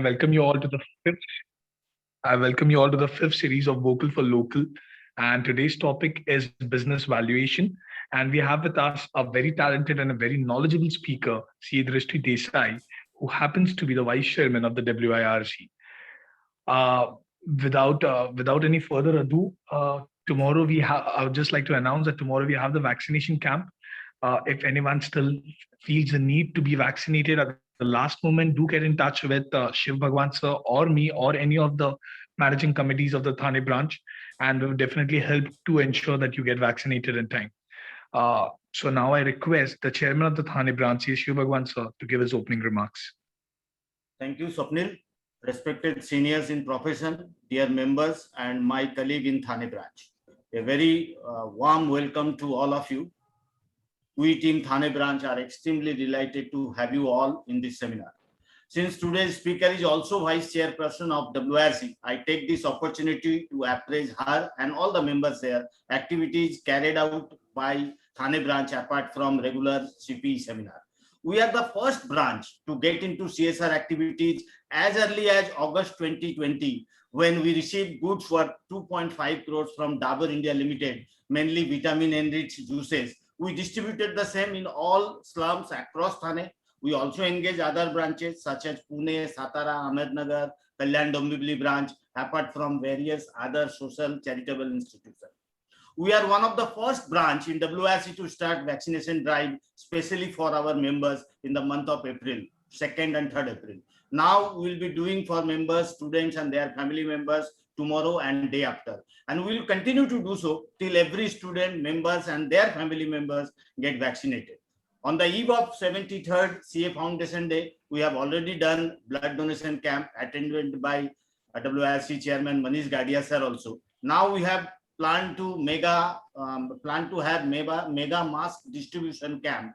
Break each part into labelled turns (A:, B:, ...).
A: welcome you all to the fifth. I welcome you all to the fifth series of Vocal for Local. And today's topic is business valuation. And we have with us a very talented and a very knowledgeable speaker, C. Drishti Desai, who happens to be the vice chairman of the WIRC. Uh, without any further ado, tomorrow we have. I would just like to announce that tomorrow we have the vaccination camp. If anyone still feels the need to be vaccinated at the last moment, do get in touch with Shiv Bhagwan sir or me or any of the managing committees of the Thane branch, and we will definitely help to ensure that you get vaccinated in time. So now I request the chairman of the Thane branch, Shiv Bhagwan sir, to give his opening remarks.
B: Thank you, Swapnil. Respected seniors in profession, dear members, and my colleague in Thane branch. A very warm welcome to all of you. We team Thane branch are extremely delighted to have you all in this seminar. Since today's speaker is also vice chairperson of WRC, I take this opportunity to appraise her and all the members there activities carried out by Thane branch apart from regular CPE seminar. We are the first branch to get into CSR activities as early as August 2020, when we received goods worth 2.5 crores from Dabur India Limited, mainly vitamin-enriched juices. We distributed the same in all slums across Thane. We also engage other branches such as Pune, Satara, Ahmednagar, Kalyan Dombivli branch, apart from various other social charitable institutions. We are one of the first branch in WRC to start vaccination drive, especially for our members in the month of April, 2nd and 3rd April. Now we will be doing for members, students and their family members tomorrow and day after. And we will continue to do so till every student, members and their family members get vaccinated. On the eve of 73rd CA Foundation Day, we have already done blood donation camp attended by WRC Chairman Manish Gadia sir also. Now we have plan to have mega mask distribution camp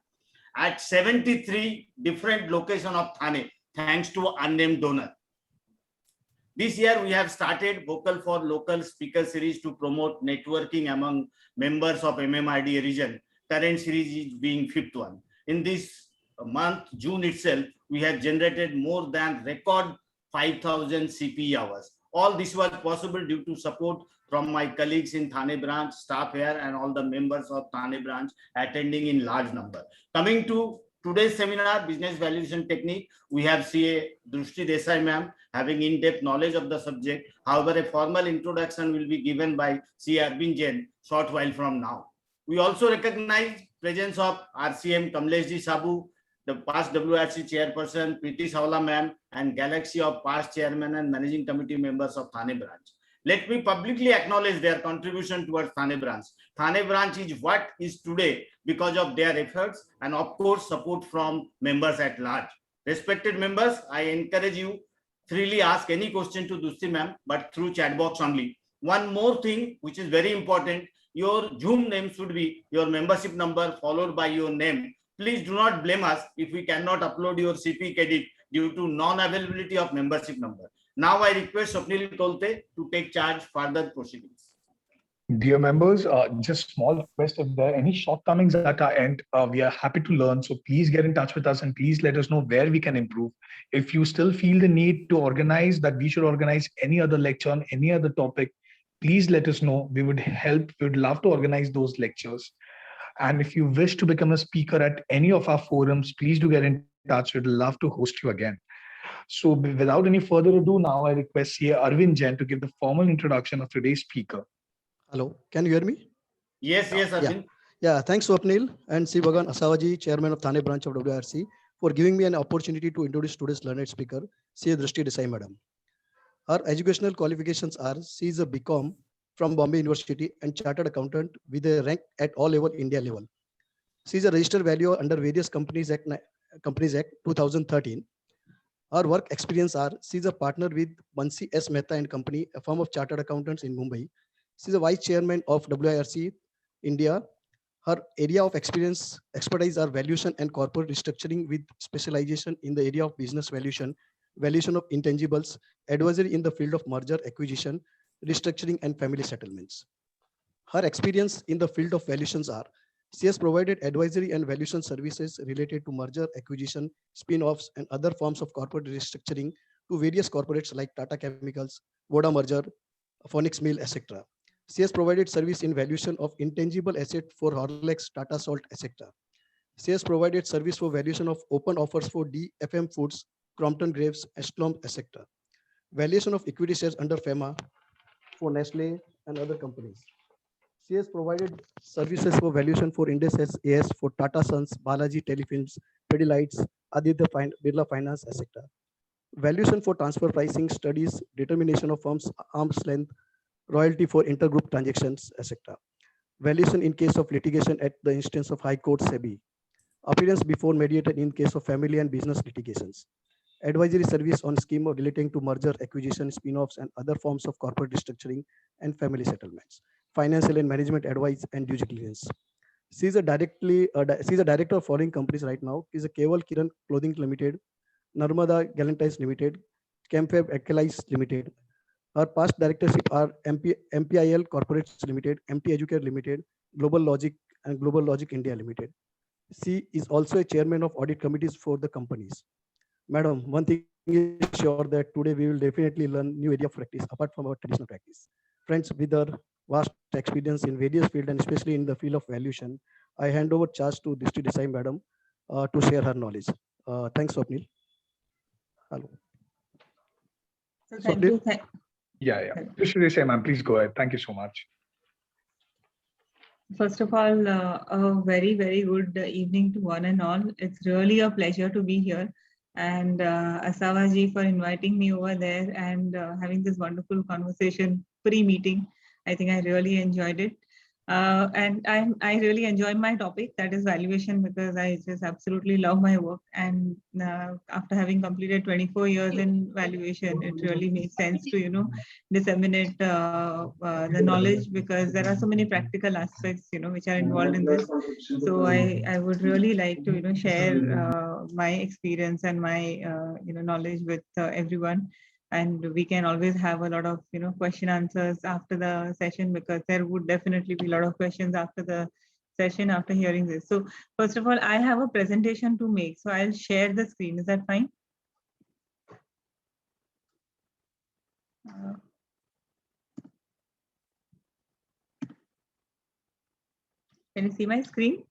B: at 73 different locations of Thane, thanks to unnamed donor. This year we have started Vocal for Local speaker series to promote networking among members of MMRDA region. Current series is being fifth one. In this month, June itself, we have generated more than record 5,000 CPE hours. All this was possible due to support from my colleagues in Thane branch, staff here, and all the members of Thane branch attending in large number. Coming to today's seminar, Business Valuation Technique, we have CA Drishti Desai ma'am having in-depth knowledge of the subject. However, a formal introduction will be given by CA Arvind Jain short while from now. We also recognize presence of RCM Kamleshji Sabu, the past WRC chairperson, Preeti Sawla ma'am, and galaxy of past chairman and managing committee members of Thane branch. Let me publicly acknowledge their contribution towards Thane branch. Thane branch is what is today because of their efforts and of course support from members at large. Respected members, I encourage you freely ask any question to Drishti ma'am, but through chat box only. One more thing which is very important, your Zoom name should be your membership number followed by your name. Please do not blame us if we cannot upload your CP credit due to non-availability of membership number. Now I request Swapnil Tolte to take charge further proceedings.
A: Dear members, just small request, if there are any shortcomings at our end, we are happy to learn. So please get in touch with us and please let us know where we can improve. If you still feel the need to organize that we should organize any other lecture on any other topic, please let us know. We would help. We would love to organize those lectures. And if you wish to become a speaker at any of our forums, please do get in touch. We'd love to host you again. So without any further ado, now I request CA Arvind Jain to give the formal introduction of today's speaker.
C: Hello, can you hear me?
B: Yes, Arvind.
C: Yeah, thanks Swapnil and C. Bhagan Asawaji, Chairman of Thane branch of WRC, for giving me an opportunity to introduce today's learned speaker, C. Drishti Desai Madam. Her educational qualifications are, she is a BCom from Bombay University and chartered accountant with a rank at all level India level. She is a registered value under various Companies Act 2013. Her work experience are, she is a partner with Bansi S. Mehta and Company, a firm of chartered accountants in Mumbai. She is a vice chairman of WIRC India. Her area of expertise are valuation and corporate restructuring with specialization in the area of business valuation, valuation of intangibles, advisory in the field of merger, acquisition, restructuring and family settlements. Her experience in the field of valuations are, she has provided advisory and valuation services related to merger, acquisition, spin-offs and other forms of corporate restructuring to various corporates like Tata Chemicals, Voda Merger, Phoenix Mill, etc. CS provided service in valuation of intangible asset for Horlicks, Tata Salt, etc. CS provided service for valuation of open offers for DFM Foods, Crompton Graves, Estlom, etc. Valuation of equity shares under FEMA for Nestle and other companies. CS provided services for valuation for Indus AS for Tata Sons, Balaji Telefilms, Pidilites, Aditya Birla Finance, etc. Valuation for transfer pricing studies, determination of firms' arm's length, royalty for intergroup transactions, etc. Valuation in case of litigation at the instance of High Court SEBI. Appearance before mediator in case of family and business litigations. Advisory service on scheme relating to merger, acquisition, spin-offs, and other forms of corporate restructuring and family settlements. Financial and management advice and due diligence. She is a director of foreign companies right now. She is a Keval Kiran Clothing Limited, Narmada Galantides Limited, Chemfab Alkalis Limited. Her past directorship are MPIL Corporates Limited, MT Educare Limited, Global Logic, and Global Logic India Limited. She is also a chairman of audit committees for the companies. Madam, one thing is sure that today we will definitely learn new area of practice apart from our traditional practice. Friends, with her vast experience in various fields and especially in the field of valuation, I hand over charge to Drishti Desai Madam to share her knowledge. Thanks, Swapnil. Hello.
D: So thank you.
A: Yeah. Just to say, ma'am, please go ahead. Thank you so much.
D: First of all, a very, very good evening to one and all. It's really a pleasure to be here. And Asava ji for inviting me over there and having this wonderful conversation pre-meeting. I think I really enjoyed it. And I really enjoy my topic, that is valuation, because I just absolutely love my work. And after having completed 24 years in valuation, it really makes sense to, disseminate the knowledge, because there are so many practical aspects, which are involved in this. So I would really like to, share my experience and my, knowledge with everyone. And we can always have a lot of question answers after the session, because there would definitely be a lot of questions after the session after hearing this. So first of all, I have a presentation to make, so I'll share the screen. Is that fine? Can you see my screen?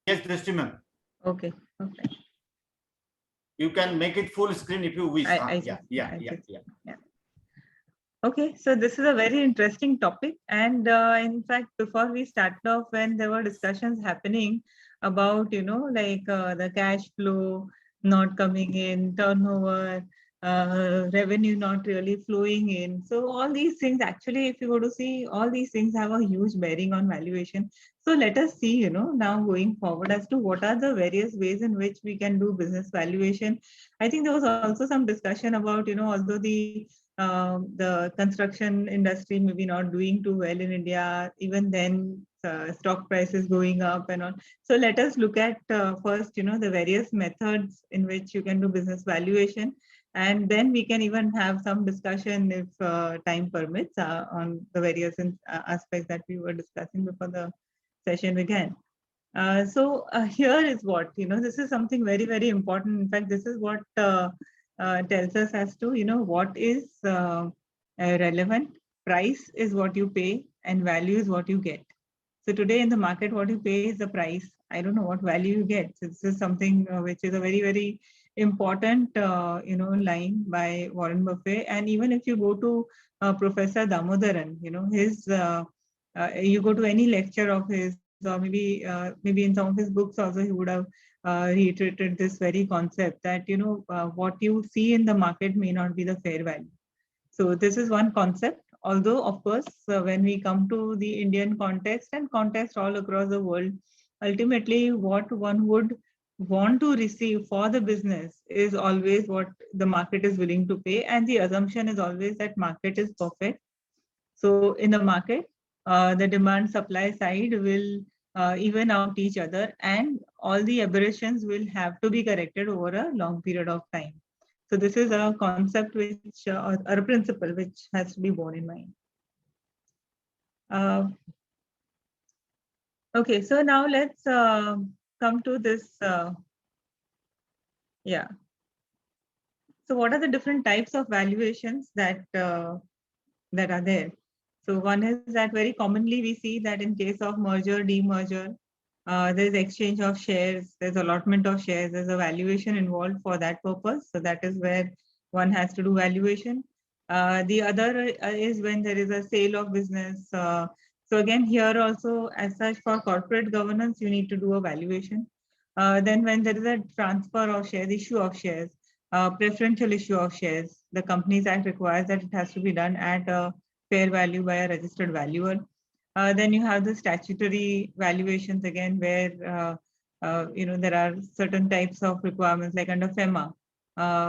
B: Yes, Drishti ma'am.
D: Okay.
B: You can make it full screen if you wish. Yeah.
D: Okay, so this is a very interesting topic. And in fact, before we started off, when there were discussions happening about, the cash flow not coming in, turnover, revenue not really flowing in. So all these things, actually, if you go to see, all these things have a huge bearing on valuation. So let us see, now going forward as to what are the various ways in which we can do business valuation. I think there was also some discussion about, although the construction industry may be not doing too well in India, even then stock prices going up and all. So let us look at first, the various methods in which you can do business valuation. And then we can even have some discussion if time permits on the various aspects that we were discussing before the session began. So here is what, this is something very, very important. In fact, this is what tells us as to, what is relevant. Price is what you pay and value is what you get. So today in the market, what you pay is the price. I don't know what value you get. So this is something which is a very, very important, line by Warren Buffett. And even if you go to Professor Damodaran, his, you go to any lecture of his, or maybe in some of his books also, he would have reiterated this very concept that, what you see in the market may not be the fair value. So this is one concept. Although, of course, when we come to the Indian context and context all across the world, ultimately what one would want to receive for the business is always what the market is willing to pay. And the assumption is always that market is perfect. So in the market, the demand supply side will even out each other, and all the aberrations will have to be corrected over a long period of time. So this is a concept which, or a principle which has to be borne in mind. Okay, so now let's come to this. Yeah. So what are the different types of valuations that that are there? So one is that very commonly we see that in case of merger, demerger, there's exchange of shares, there's allotment of shares, there's a valuation involved for that purpose. So that is where one has to do valuation. The other is when there is a sale of business. So again, here also, as such, for corporate governance, you need to do a valuation. Then when there is a transfer of shares, issue of shares, preferential issue of shares, the Companies Act requires that it has to be done at a fair value by a registered valuer. Then you have the statutory valuations again, where there are certain types of requirements like under FEMA,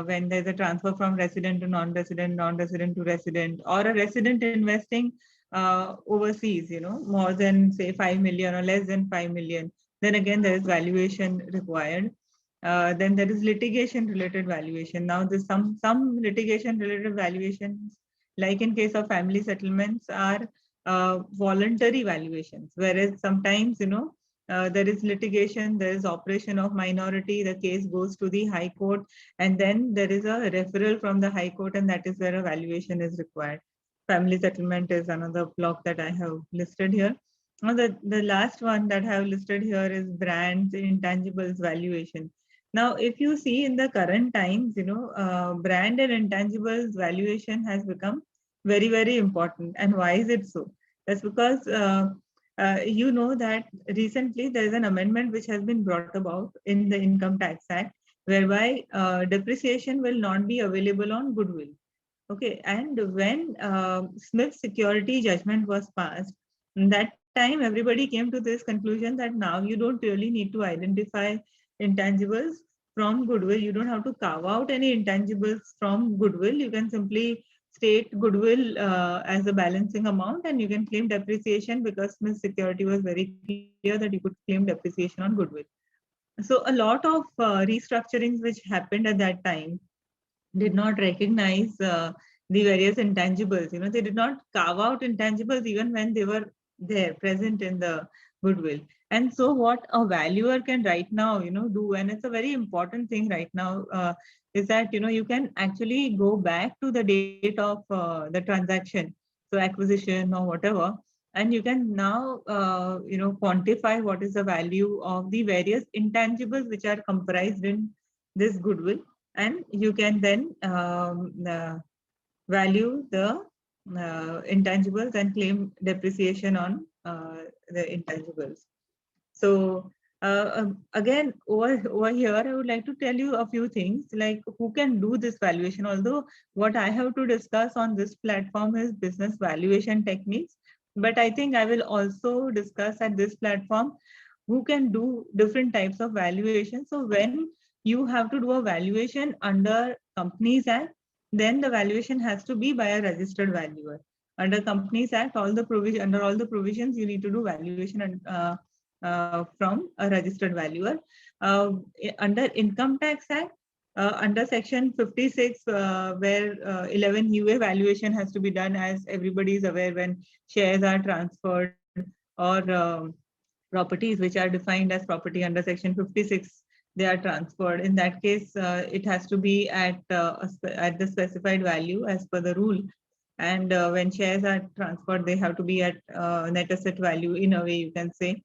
D: when there's a transfer from resident to non-resident, non-resident to resident, or a resident investing overseas, more than say 5 million or less than 5 million. Then again, there is valuation required. Then there is litigation related valuation. Now there's some litigation related valuations, like in case of family settlements, are voluntary valuations, whereas sometimes there is litigation, there is operation of minority, the case goes to the High Court, and then there is a referral from the High Court, and that is where a valuation is required. Family settlement is another block that I have listed here. Now the last one that I have listed here is brands intangibles valuation. Now, if you see in the current times, brand and intangibles valuation has become very, very important. And why is it so? That's because that recently there is an amendment which has been brought about in the Income Tax Act, whereby depreciation will not be available on goodwill. Okay, and when Smith security judgment was passed, that time everybody came to this conclusion that now you don't really need to identify intangibles from goodwill. You don't have to carve out any intangibles from goodwill. You can simply state goodwill as a balancing amount, and you can claim depreciation, because Smith security was very clear that you could claim depreciation on goodwill. So a lot of restructurings which happened at that time did not recognize the various intangibles. They did not carve out intangibles even when they were there present in the goodwill. And so what a valuer can right now do, and it's a very important thing right now, is that you can actually go back to the date of the transaction, so acquisition or whatever, and you can now quantify what is the value of the various intangibles which are comprised in this goodwill, and you can then value the intangibles and claim depreciation on the intangibles. So again, over here, I would like to tell you a few things, like who can do this valuation. Although what I have to discuss on this platform is business valuation techniques, but I think I will also discuss at this platform who can do different types of valuation. So when you have to do a valuation under Companies Act, then the valuation has to be by a registered valuer. Under Companies Act, under all the provisions, you need to do valuation from a registered valuer. Under Income Tax Act, under Section 56, where 11 UA valuation has to be done, as everybody is aware, when shares are transferred or properties which are defined as property under Section 56, they are transferred. In that case, it has to be at the specified value as per the rule. And when shares are transferred, they have to be at net asset value, in a way you can say.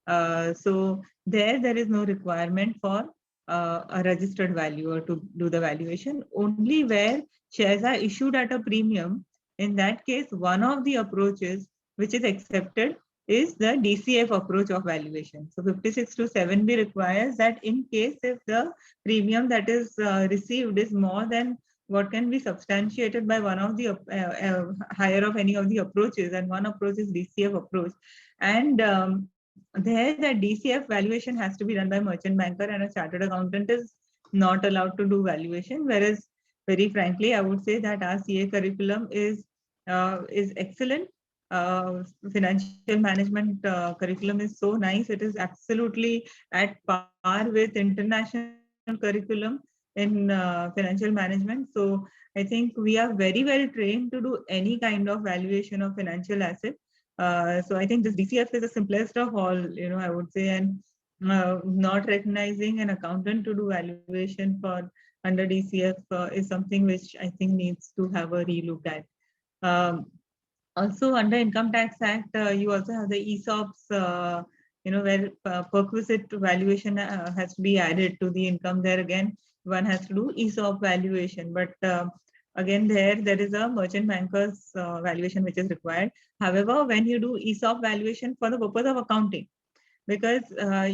D: So there is no requirement for a registered valuer to do the valuation. Only where shares are issued at a premium, in that case, one of the approaches which is accepted is the DCF approach of valuation. So 56 to 7B requires that in case if the premium that is received is more than what can be substantiated by one of the higher of any of the approaches, and one approach is DCF approach. And there the DCF valuation has to be done by merchant banker, and a chartered accountant is not allowed to do valuation. Whereas very frankly, I would say that our CA curriculum is excellent. Financial management curriculum is so nice. It is absolutely at par with international curriculum in financial management. So I think we are very well trained to do any kind of valuation of financial asset. So I think this DCF is the simplest of all, I would say. And not recognizing an accountant to do valuation for under DCF is something which I think needs to have a relook at. Also, under Income Tax Act, you also have the ESOPs, where perquisite valuation has to be added to the income. There again, one has to do ESOP valuation, but again, there is a merchant banker's valuation which is required. However, when you do ESOP valuation for the purpose of accounting, because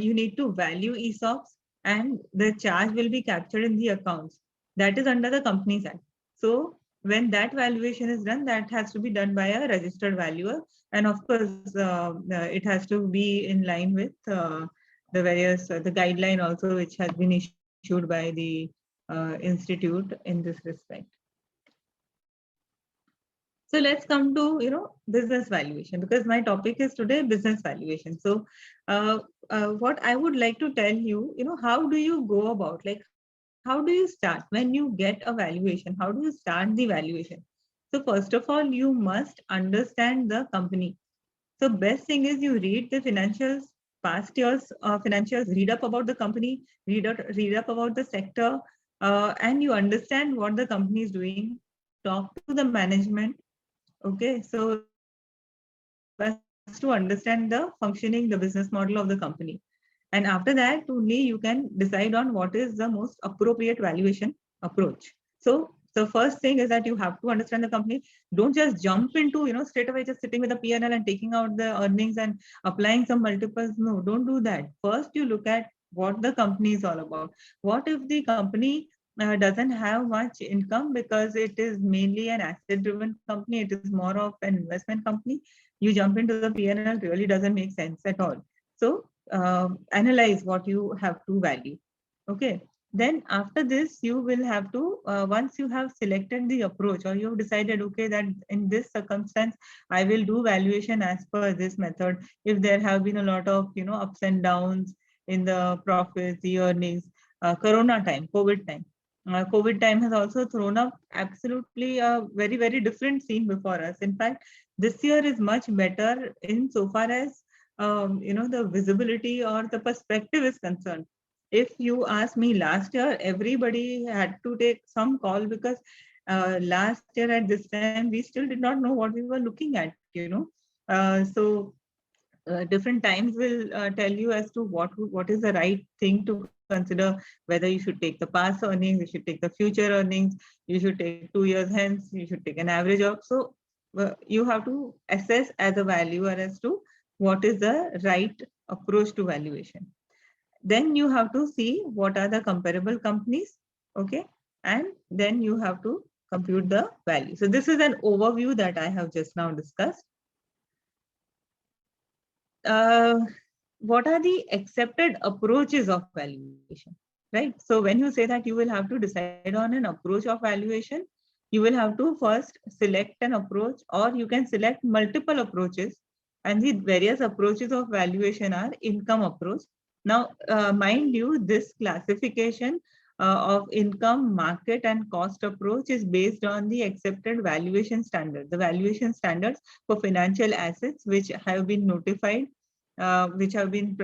D: you need to value ESOPs and the charge will be captured in the accounts. That is under the Companies Act. So when that valuation is done, that has to be done by a registered valuer. And of course, it has to be in line with the various, the guideline also, which has been issued by the institute in this respect. So let's come to, business valuation, because my topic is today business valuation. So what I would like to tell you, how do you go about, like, how do you start when you get a valuation? How do you start the valuation? So first of all, you must understand the company. So best thing is you read the financials, past years financials, read up about the company, read up about the sector, and you understand what the company is doing. Talk to the management. Okay, so best to understand the functioning, the business model of the company. And after that, only you can decide on what is the most appropriate valuation approach. So the first thing is that you have to understand the company. Don't just jump into, straight away just sitting with a P&L and taking out the earnings and applying some multiples. No, don't do that. First, you look at what the company is all about. What if the company doesn't have much income because it is mainly an asset-driven company? It is more of an investment company. You jump into the P&L really doesn't make sense at all. So analyze what you have to value. Okay. Then after this, you will have to, once you have selected the approach or you have decided, okay, that in this circumstance, I will do valuation as per this method. If there have been a lot of, ups and downs in the profits, the earnings, Corona time, COVID time. COVID time has also thrown up absolutely a very, very different scene before us. In fact, this year is much better in so far as the visibility or the perspective is concerned. If you ask me, last year, everybody had to take some call because last year at this time, we still did not know what we were looking at, so different times will tell you as to what is the right thing to consider, whether you should take the past earnings, you should take the future earnings, you should take 2 years hence, you should take an average of. So you have to assess as a valuer as to what is the right approach to valuation. Then you have to see what are the comparable companies, okay? And then you have to compute the value. So this is an overview that I have just now discussed. What are the accepted approaches of valuation, right? So when you say that you will have to decide on an approach of valuation, you will have to first select an approach, or you can select multiple approaches. And the various approaches of valuation are income approach. Now, mind you, this classification of income, market, and cost approach is based on the accepted valuation standard, the valuation standards for financial assets, which have been notified, which have been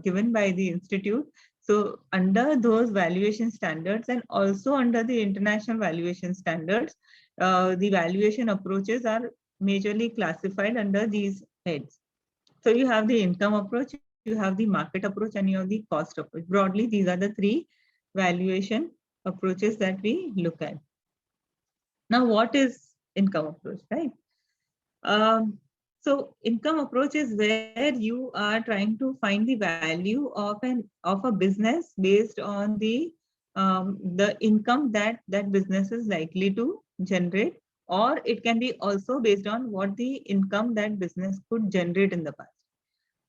D: given by the institute. So under those valuation standards and also under the international valuation standards, the valuation approaches are majorly classified under these heads. So you have the income approach, you have the market approach, and you have the cost approach. Broadly, these are the three valuation approaches that we look at. Now, what is income approach, right? So income approach is where you are trying to find the value of a business based on the income that business is likely to generate, or it can be also based on what the income that business could generate in the past.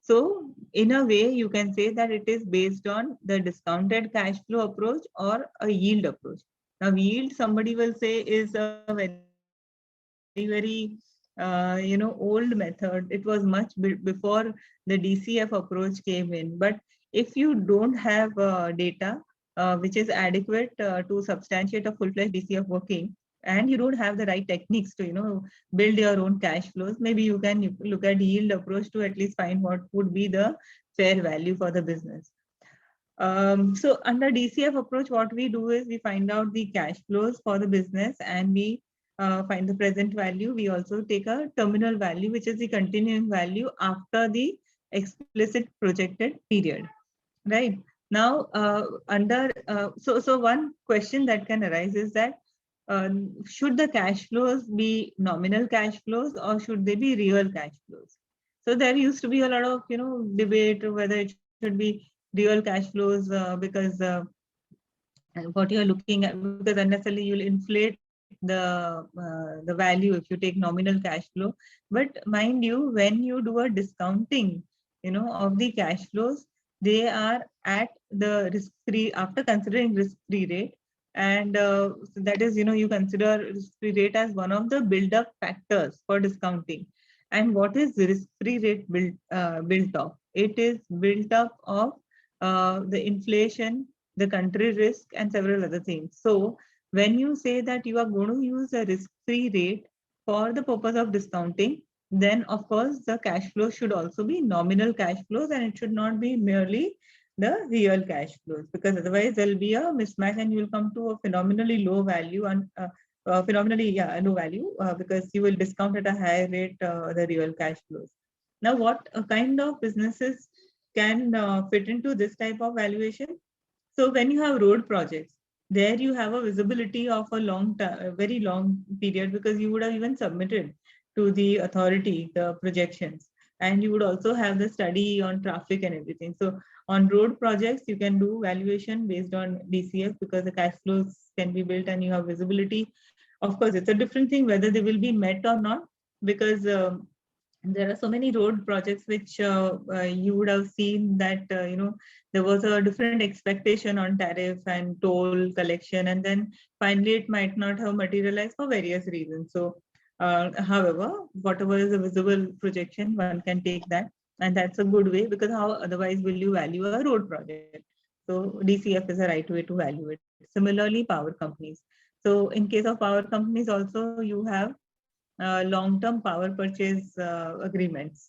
D: So in a way, you can say that it is based on the discounted cash flow approach or a yield approach. Now, yield, somebody will say, is a very, very old method. It was much before the DCF approach came in. But if you don't have data which is adequate to substantiate a full-fledged DCF working, and you don't have the right techniques to build your own cash flows, maybe you can look at yield approach to at least find what would be the fair value for the business. So under DCF approach, what we do is we find out the cash flows for the business and we find the present value. We also take a terminal value, which is the continuing value after the explicit projected period, right? Now, so one question that can arise is that should the cash flows be nominal cash flows or should they be real cash flows? So there used to be a lot of debate whether it should be real cash flows because what you are looking at, because unnecessarily you'll inflate the value if you take nominal cash flow. But mind you, when you do a discounting of the cash flows, they are at the risk free after considering risk free rate, and so that is you consider risk free rate as one of the build up factors for discounting. And what is risk free rate built of? It is built up of the inflation, the country risk, and several other things. So when you say that you are going to use a risk-free rate for the purpose of discounting, then of course the cash flow should also be nominal cash flows and it should not be merely the real cash flows, because otherwise there'll be a mismatch and you will come to a phenomenally low value and low value because you will discount at a higher rate the real cash flows. Now, what kind of businesses can fit into this type of valuation? So when you have road projects, there you have a visibility of a very long period, because you would have even submitted to the authority the projections, and you would also have the study on traffic and everything. So on road projects, you can do valuation based on DCF because the cash flows can be built and you have visibility. Of course, it's a different thing whether they will be met or not, because there are so many road projects which you would have seen that there was a different expectation on tariff and toll collection, and then finally it might not have materialized for various reasons. So however, whatever is a visible projection, one can take that, and that's a good way, because how otherwise will you value a road project? So DCF is a right way to value it. Similarly, power companies. So in case of power companies also, you have long-term power purchase agreements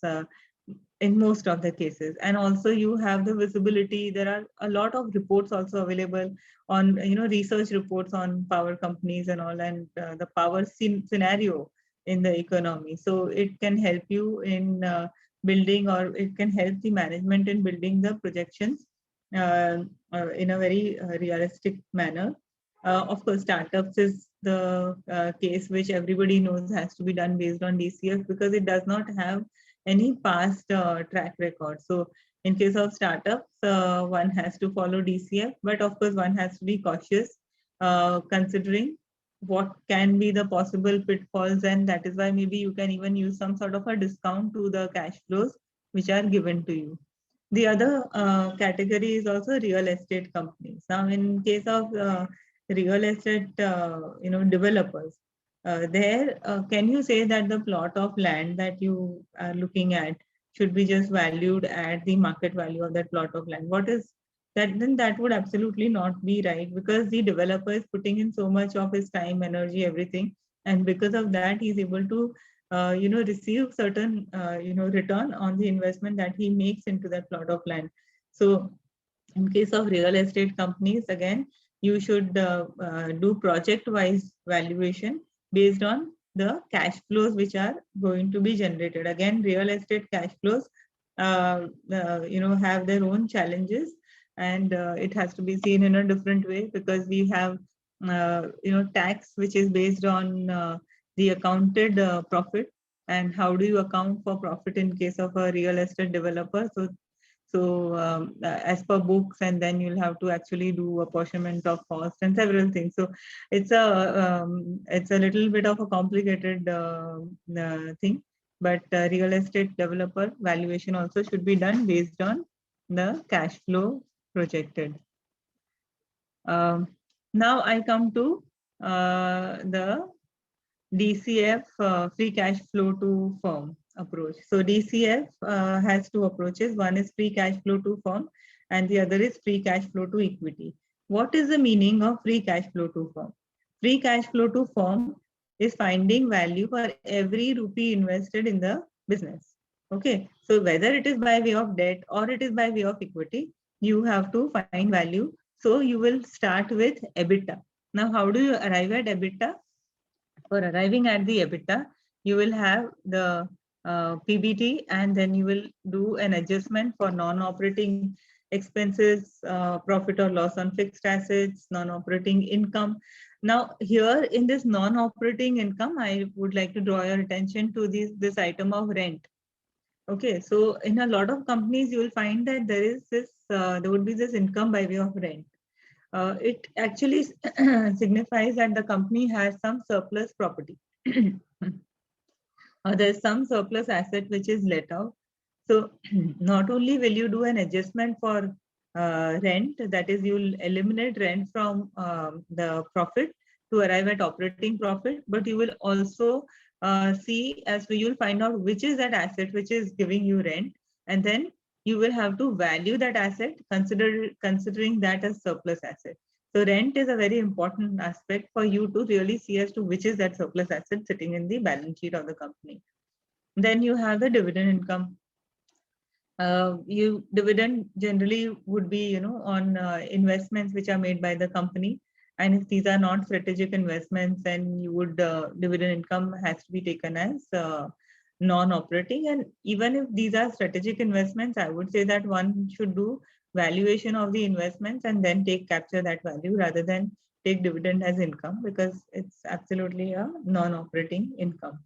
D: in most of the cases, and also you have the visibility. There are a lot of reports also available on research reports on power companies and all, and the power scenario in the economy. So it can help you in building, or it can help the management in building the projections in a very realistic manner. Of course, startups is the case which everybody knows has to be done based on DCF, because it does not have any past track record. So in case of startups, one has to follow DCF, but of course one has to be cautious considering what can be the possible pitfalls, and that is why maybe you can even use some sort of a discount to the cash flows which are given to you. The other category is also real estate companies. Now, in case of real estate, developers, can you say that the plot of land that you are looking at should be just valued at the market value of that plot of land? What is that? Then that would absolutely not be right, because the developer is putting in so much of his time, energy, everything, and because of that, he's able to receive certain return on the investment that he makes into that plot of land. So in case of real estate companies, again, you should do project-wise valuation based on the cash flows which are going to be generated. Again, real estate cash flows, have their own challenges, and it has to be seen in a different way, because we have, tax which is based on the accounted profit, and how do you account for profit in case of a real estate developer? So as per books, and then you'll have to actually do apportionment of cost and several things. So it's a little bit of a complicated thing, but real estate developer valuation also should be done based on the cash flow projected. Now I come to the DCF free cash flow to firm approach. So DCF has two approaches. One is free cash flow to firm, and the other is free cash flow to equity. What is the meaning of free cash flow to firm? Free cash flow to firm is finding value for every rupee invested in the business. Okay, so whether it is by way of debt or it is by way of equity, you have to find value. So you will start with EBITDA. Now, how do you arrive at EBITDA? For arriving at the EBITDA, you will have the PBT, and then you will do an adjustment for non-operating expenses, profit or loss on fixed assets, non-operating income. Now, here in this non-operating income, I would like to draw your attention to this item of rent. Okay, so in a lot of companies, you will find that there would be this income by way of rent. It actually signifies that the company has some surplus property. There's some surplus asset which is let out. So not only will you do an adjustment for rent, that is, you'll eliminate rent from the profit to arrive at operating profit, but you will also see as well, you'll find out which is that asset which is giving you rent, and then you will have to value that asset considering that as surplus asset. So rent is a very important aspect for you to really see as to which is that surplus asset sitting in the balance sheet of the company. Then you have the dividend income. Dividend generally would be, on investments which are made by the company. And if these are not strategic investments, then you would dividend income has to be taken as non-operating. And even if these are strategic investments, I would say that one should do valuation of the investments and then capture that value rather than take dividend as income, because it's absolutely a non-operating income.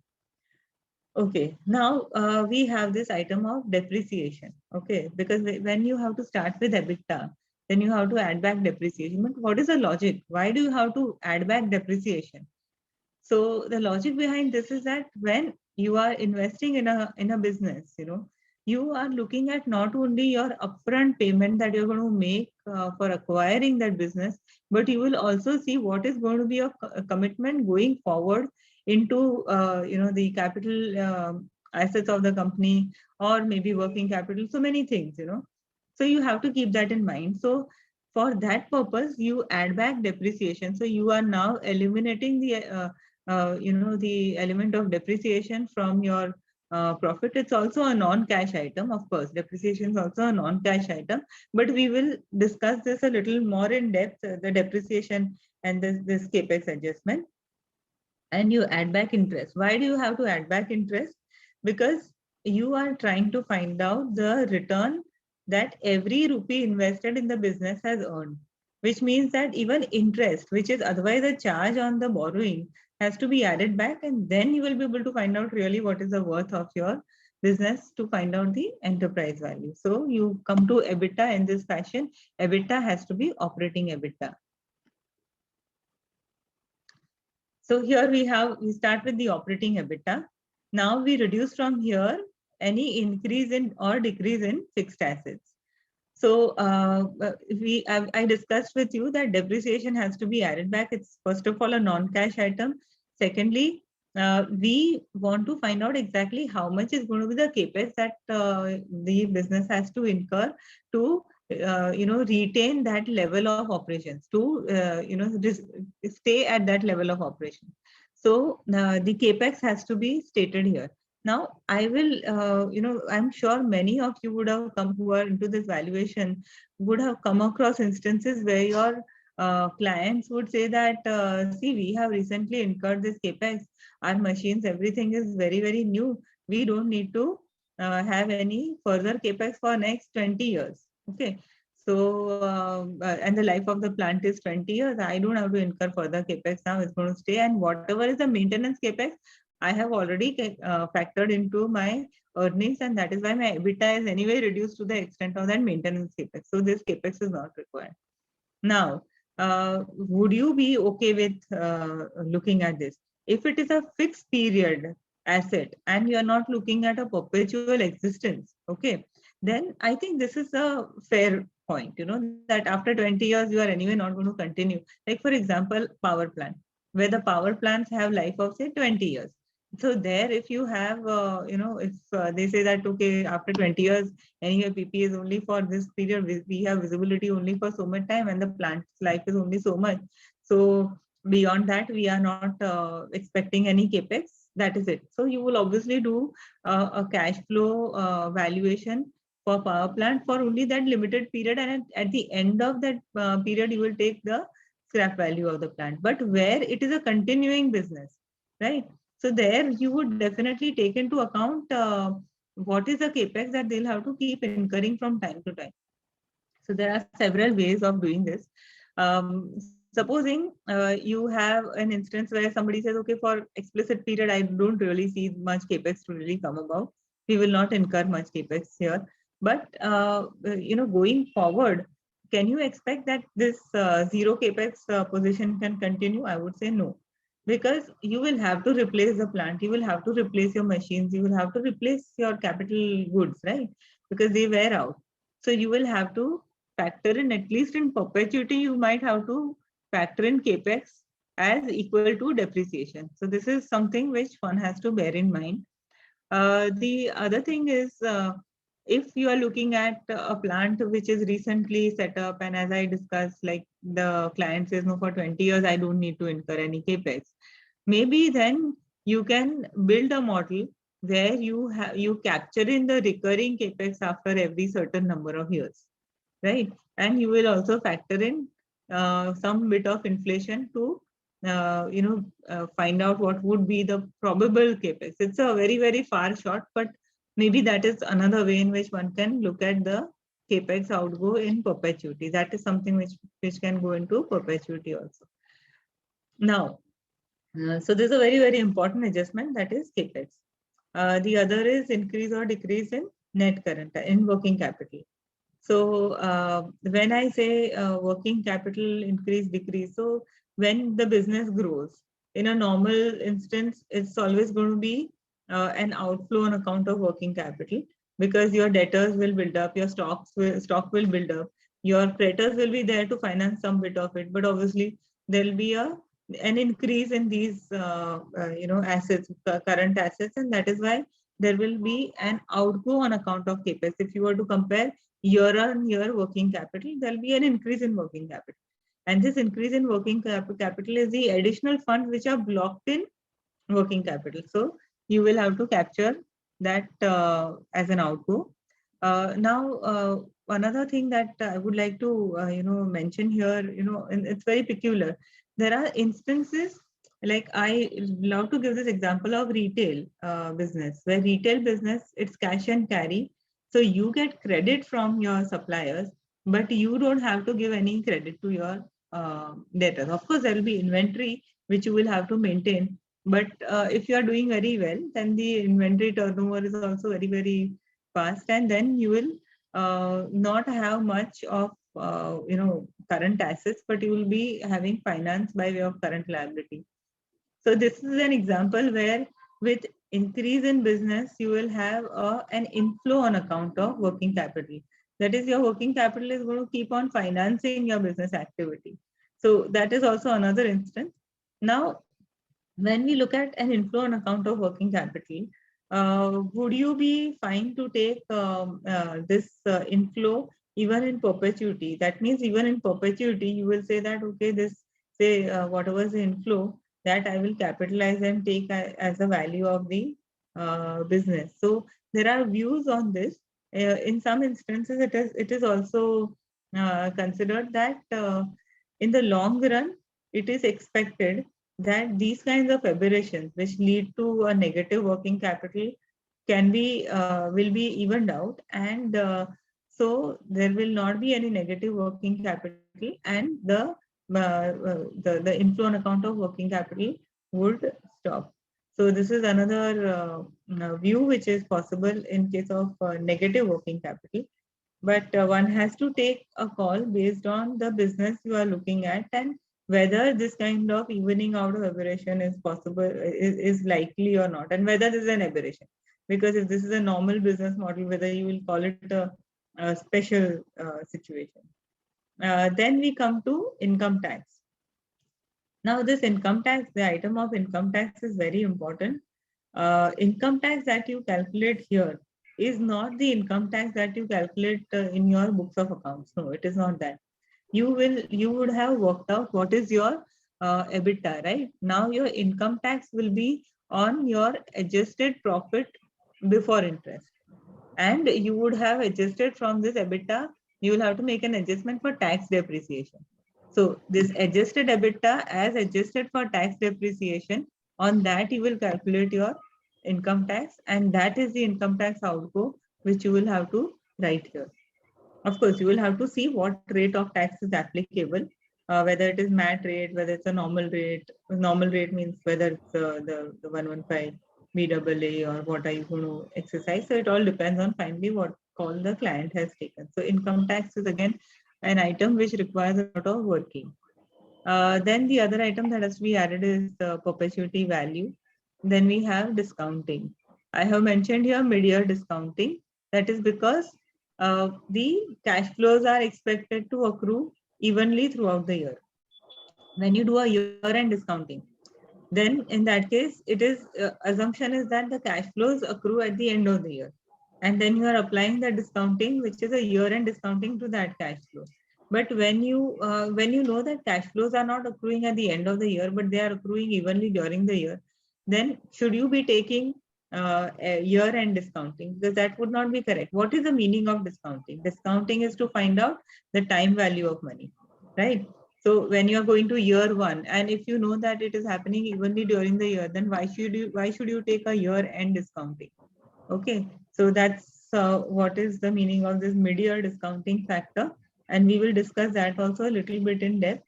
D: Okay, now we have this item of depreciation. Okay, because when you have to start with EBITDA, then you have to add back depreciation. But what is the logic? Why do you have to add back depreciation? So the logic behind this is that when you are investing in a business, you are looking at not only your upfront payment that you're going to make for acquiring that business, but you will also see what is going to be a commitment going forward into the capital assets of the company, or maybe working capital, so many things. So you have to keep that in mind. So for that purpose, you add back depreciation. So you are now eliminating the the element of depreciation from your profit. It's also a non-cash item, of course. Depreciation is also a non-cash item, but we will discuss this a little more in depth, the depreciation and this capex adjustment. And you add back interest. Why do you have to add back interest? Because you are trying to find out the return that every rupee invested in the business has earned, which means that even interest, which is otherwise a charge on the borrowing, has to be added back, and then you will be able to find out really what is the worth of your business to find out the enterprise value. So you come to EBITDA in this fashion. EBITDA has to be operating EBITDA. So here we start with the operating EBITDA. Now we reduce from here any increase in or decrease in fixed assets. So I discussed with you that depreciation has to be added back. It's first of all a non-cash item. Secondly, we want to find out exactly how much is going to be the capex that the business has to incur to retain that level of operations, to stay at that level of operation. So the capex has to be stated here. Now, I will, I'm sure many of you would have come who are into this valuation would have come across instances where your clients would say that, see, we have recently incurred this capex, our machines, everything is very, very new. We don't need to have any further capex for next 20 years. Okay. So, and the life of the plant is 20 years. I don't have to incur further capex now. It's going to stay. And whatever is the maintenance capex, I have already factored into my earnings, and that is why my EBITDA is anyway reduced to the extent of that maintenance capex. So this capex is not required. Now, would you be okay with looking at this? If it is a fixed period asset and you are not looking at a perpetual existence, okay, then I think this is a fair point, that after 20 years, you are anyway not going to continue. Like, for example, power plant, where the power plants have life of, say, 20 years. So there, if you have, if they say that, okay, after 20 years, anyway, PP is only for this period, we have visibility only for so much time, and the plant's life is only so much. So beyond that, we are not expecting any capex. That is it. So you will obviously do a cash flow valuation for power plant for only that limited period, and at the end of that period you will take the scrap value of the plant. But where it is a continuing business, right? So there you would definitely take into account what is the capex that they'll have to keep incurring from time to time. So there are several ways of doing this. Supposing you have an instance where somebody says, okay, for explicit period, I don't really see much capex to really come about. We will not incur much capex here. But going forward, can you expect that this zero capex position can continue? I would say no, because you will have to replace the plant, you will have to replace your machines, you will have to replace your capital goods, right? Because they wear out. So you will have to factor in, at least in perpetuity, you might have to factor in capex as equal to depreciation. So this is something which one has to bear in mind. The other thing is, if you are looking at a plant which is recently set up, and as I discussed, like the client says, no, for 20 years, I don't need to incur any capex. Maybe then you can build a model where you capture in the recurring capex after every certain number of years, right? And you will also factor in some bit of inflation to find out what would be the probable capex. It's a very, very far shot, but maybe that is another way in which one can look at the capex outgo in perpetuity. That is something which can go into perpetuity also. Now, so this is a very, very important adjustment, that is capex. The other is increase or decrease in net current, in working capital. So when I say working capital increase, decrease, so when the business grows, in a normal instance, it's always going to be an outflow on account of working capital, because your debtors will build up, your stock will build up, your creditors will be there to finance some bit of it, but obviously there will be an increase in these assets, current assets, and that is why there will be an outgo on account of capex. If you were to compare year-on-year working capital, there'll be an increase in working capital. And this increase in working capital is the additional funds which are blocked in working capital. So you will have to capture that as an outgo. Now, another thing that I would like to mention here, and it's very peculiar. There are instances, like I love to give this example of retail business, where retail business, it's cash and carry. So you get credit from your suppliers, but you don't have to give any credit to your debtors. Of course, there will be inventory which you will have to maintain. But if you are doing very well, then the inventory turnover is also very, very fast. And then you will not have much of current assets, but you will be having finance by way of current liability. So this is an example where with increase in business, you will have an inflow on account of working capital. That is, your working capital is going to keep on financing your business activity. So that is also another instance. Now, when we look at an inflow on account of working capital, would you be fine to take this inflow even in perpetuity? That means even in perpetuity, you will say that, okay, this, say, whatever is the inflow, that I will capitalize and take as a value of the business. So there are views on this. In some instances, it is also considered that in the long run, it is expected that these kinds of aberrations which lead to a negative working capital can be will be evened out, and so there will not be any negative working capital, and the inflow on account of working capital would stop. So this is another view which is possible in case of negative working capital. But one has to take a call based on the business you are looking at, and whether this kind of evening out of aberration is possible, is likely or not, and whether this is an aberration. Because if this is a normal business model, whether you will call it a special situation. Then we come to income tax. Now, this income tax, the item of income tax is very important. Income tax that you calculate here is not the income tax that you calculate in your books of accounts. No, it is not that. You would have worked out what is your EBITDA, right? Now your income tax will be on your adjusted profit before interest. And you would have adjusted from this EBITDA, you will have to make an adjustment for tax depreciation. So this adjusted EBITDA as adjusted for tax depreciation, on that you will calculate your income tax, and that is the income tax outgo which you will have to write here. Of course, you will have to see what rate of tax is applicable, whether it is MAT rate, whether it's a normal rate. Normal rate means whether it's the 115 BAA or what are you going to exercise. So it all depends on finally what call the client has taken. So income tax is again an item which requires a lot of working. Then the other item that has to be added is the perpetuity value. Then we have discounting. I have mentioned here mid-year discounting. That is because the cash flows are expected to accrue evenly throughout the year. When you do a year-end discounting, then in that case, it is assumption is that the cash flows accrue at the end of the year. And then you are applying the discounting, which is a year-end discounting to that cash flow. But when you know that cash flows are not accruing at the end of the year, but they are accruing evenly during the year, then should you be taking a year-end discounting? Because that would not be correct. What is the meaning of discounting? Discounting is to find out the time value of money, right? So when you are going to year one, and if you know that it is happening evenly during the year, then why should you take a year-end discounting? Okay, so that's what is the meaning of this mid-year discounting factor, and we will discuss that also a little bit in depth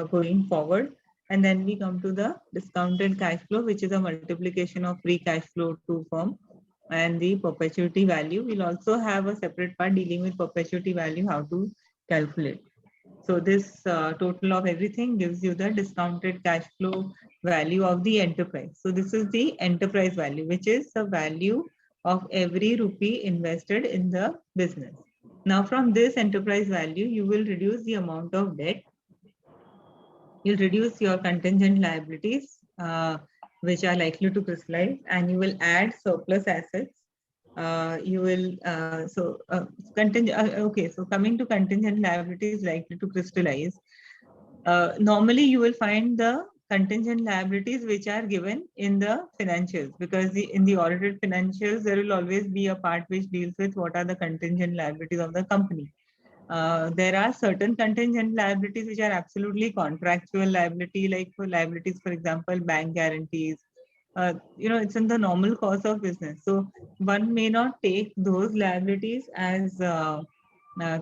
D: going forward. And then we come to the discounted cash flow, which is a multiplication of free cash flow to firm, and the perpetuity value. We'll also have a separate part dealing with perpetuity value, how to calculate. So this total of everything gives you the discounted cash flow value of the enterprise. So this is the enterprise value, which is the value of every rupee invested in the business. Now from this enterprise value, you will reduce the amount of debt. You'll reduce your contingent liabilities, which are likely to crystallize, and you will add surplus assets. You will okay, so coming to contingent liabilities likely to crystallize, normally you will find the contingent liabilities which are given in the financials, because in the audited financials there will always be a part which deals with what are the contingent liabilities of the company. There are certain contingent liabilities which are absolutely contractual liability, like for liabilities, for example, bank guarantees. It's in the normal course of business. So one may not take those liabilities as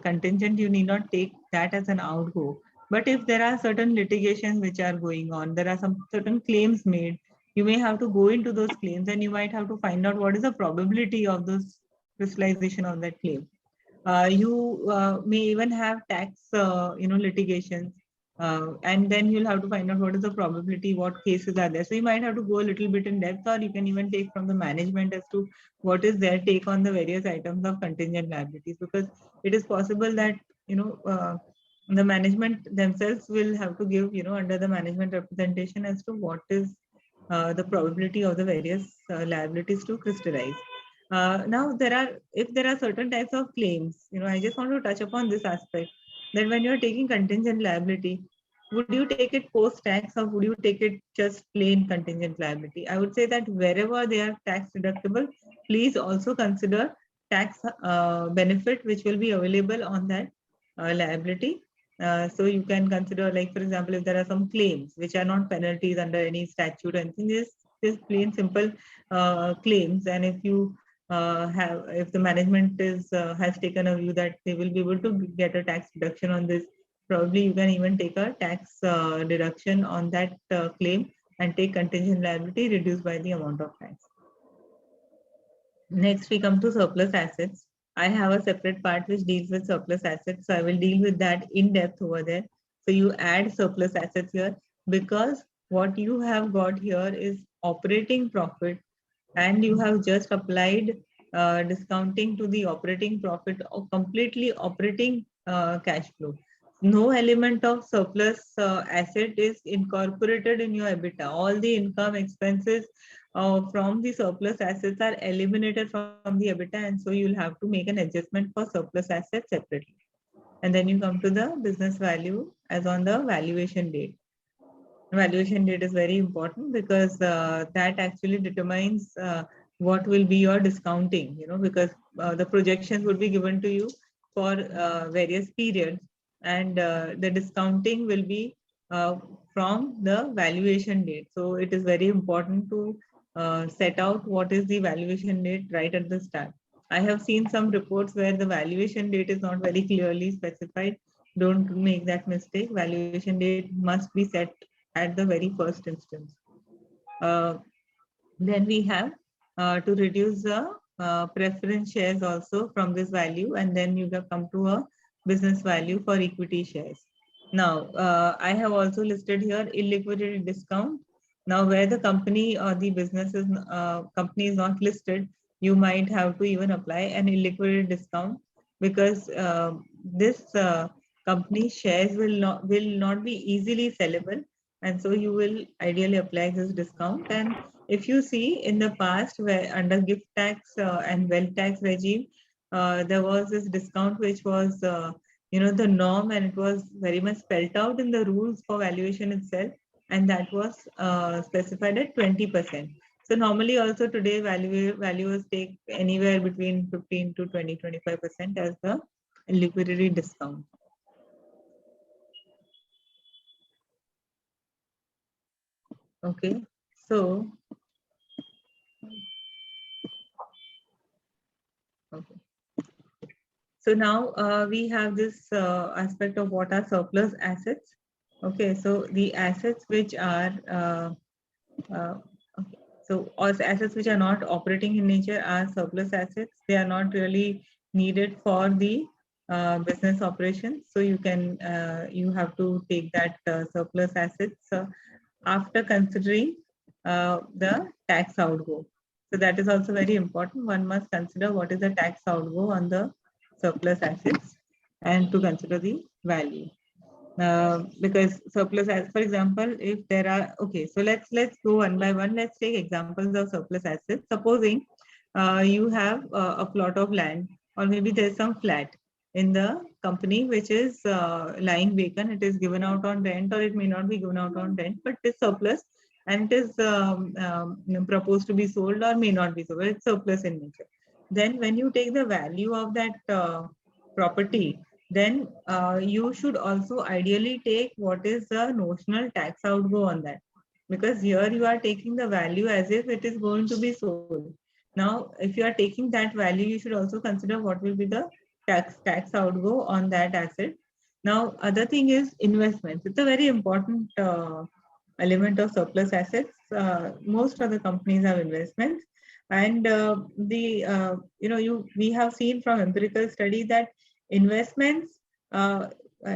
D: contingent. You need not take that as an outgo. But if there are certain litigations which are going on, there are some certain claims made, you may have to go into those claims, and you might have to find out what is the probability of those crystallization of that claim. You may even have tax, litigations, and then you'll have to find out what is the probability, what cases are there. So you might have to go a little bit in depth, or you can even take from the management as to what is their take on the various items of contingent liabilities, because it is possible that, the management themselves will have to give, under the management representation as to what is the probability of the various liabilities to crystallize. Now if there are certain types of claims, I just want to touch upon this aspect, that when you're taking contingent liability, would you take it post-tax or would you take it just plain contingent liability? I would say that wherever they are tax deductible, please also consider tax benefit which will be available on that liability. So you can consider, like, for example, if there are some claims which are not penalties under any statute, and just plain simple claims, and if you if the management has taken a view that they will be able to get a tax deduction on this, probably you can even take a tax deduction on that claim and take contingent liability reduced by the amount of tax. Next, we come to surplus assets. I have a separate part which deals with surplus assets, so I will deal with that in depth over there. So you add surplus assets here, because what you have got here is operating profit, and you have just applied discounting to the operating profit or completely operating cash flow. No element of surplus asset is incorporated in your EBITDA. All the income expenses from the surplus assets are eliminated from the EBITDA, and so you'll have to make an adjustment for surplus assets separately. And then you come to the business value as on the valuation date. Valuation date is very important, because that actually determines what will be your discounting, because the projections would be given to you for various periods, and the discounting will be from the valuation date. So it is very important to set out what is the valuation date right at the start. I have seen some reports where the valuation date is not very clearly specified. Don't make that mistake. Valuation date must be set at the very first instance. Then we have to reduce the preference shares also from this value, and then you come to a business value for equity shares. Now, I have also listed here illiquidity discount. Now, where the company or the business is company is not listed, you might have to even apply an illiquidity discount, because this company shares will not be easily sellable, and so you will ideally apply this discount. And if you see in the past, where under gift tax and wealth tax regime, there was this discount which was the norm, and it was very much spelled out in the rules for valuation itself, and that was specified at 20%. So normally also today valuers take anywhere between 15 to 25% as the liquidity discount. Okay, so okay. So now we have this aspect of what are surplus assets. Okay, so the assets which are okay. So all assets which are not operating in nature are surplus assets. They are not really needed for the business operations. So you have to take that surplus assets after considering the tax outgo. So that is also very important. One must consider what is the tax outgo on the surplus assets and to consider the value. Because surplus, for example, if there are, okay, so let's go one by one. Let's take examples of surplus assets. Supposing you have a plot of land, or maybe there's some flat in the company which is lying vacant. It is given out on rent, or it may not be given out on rent, but it is surplus, and it is proposed to be sold or may not be sold. It's surplus in nature. Then when you take the value of that property, then you should also ideally take what is the notional tax outgo on that, because here you are taking the value as if it is going to be sold. Now, if you are taking that value, you should also consider what will be the tax outgo on that asset. Now, other thing is investments. It's a very important element of surplus assets. Most of the companies have investments, and we have seen from empirical study that investments,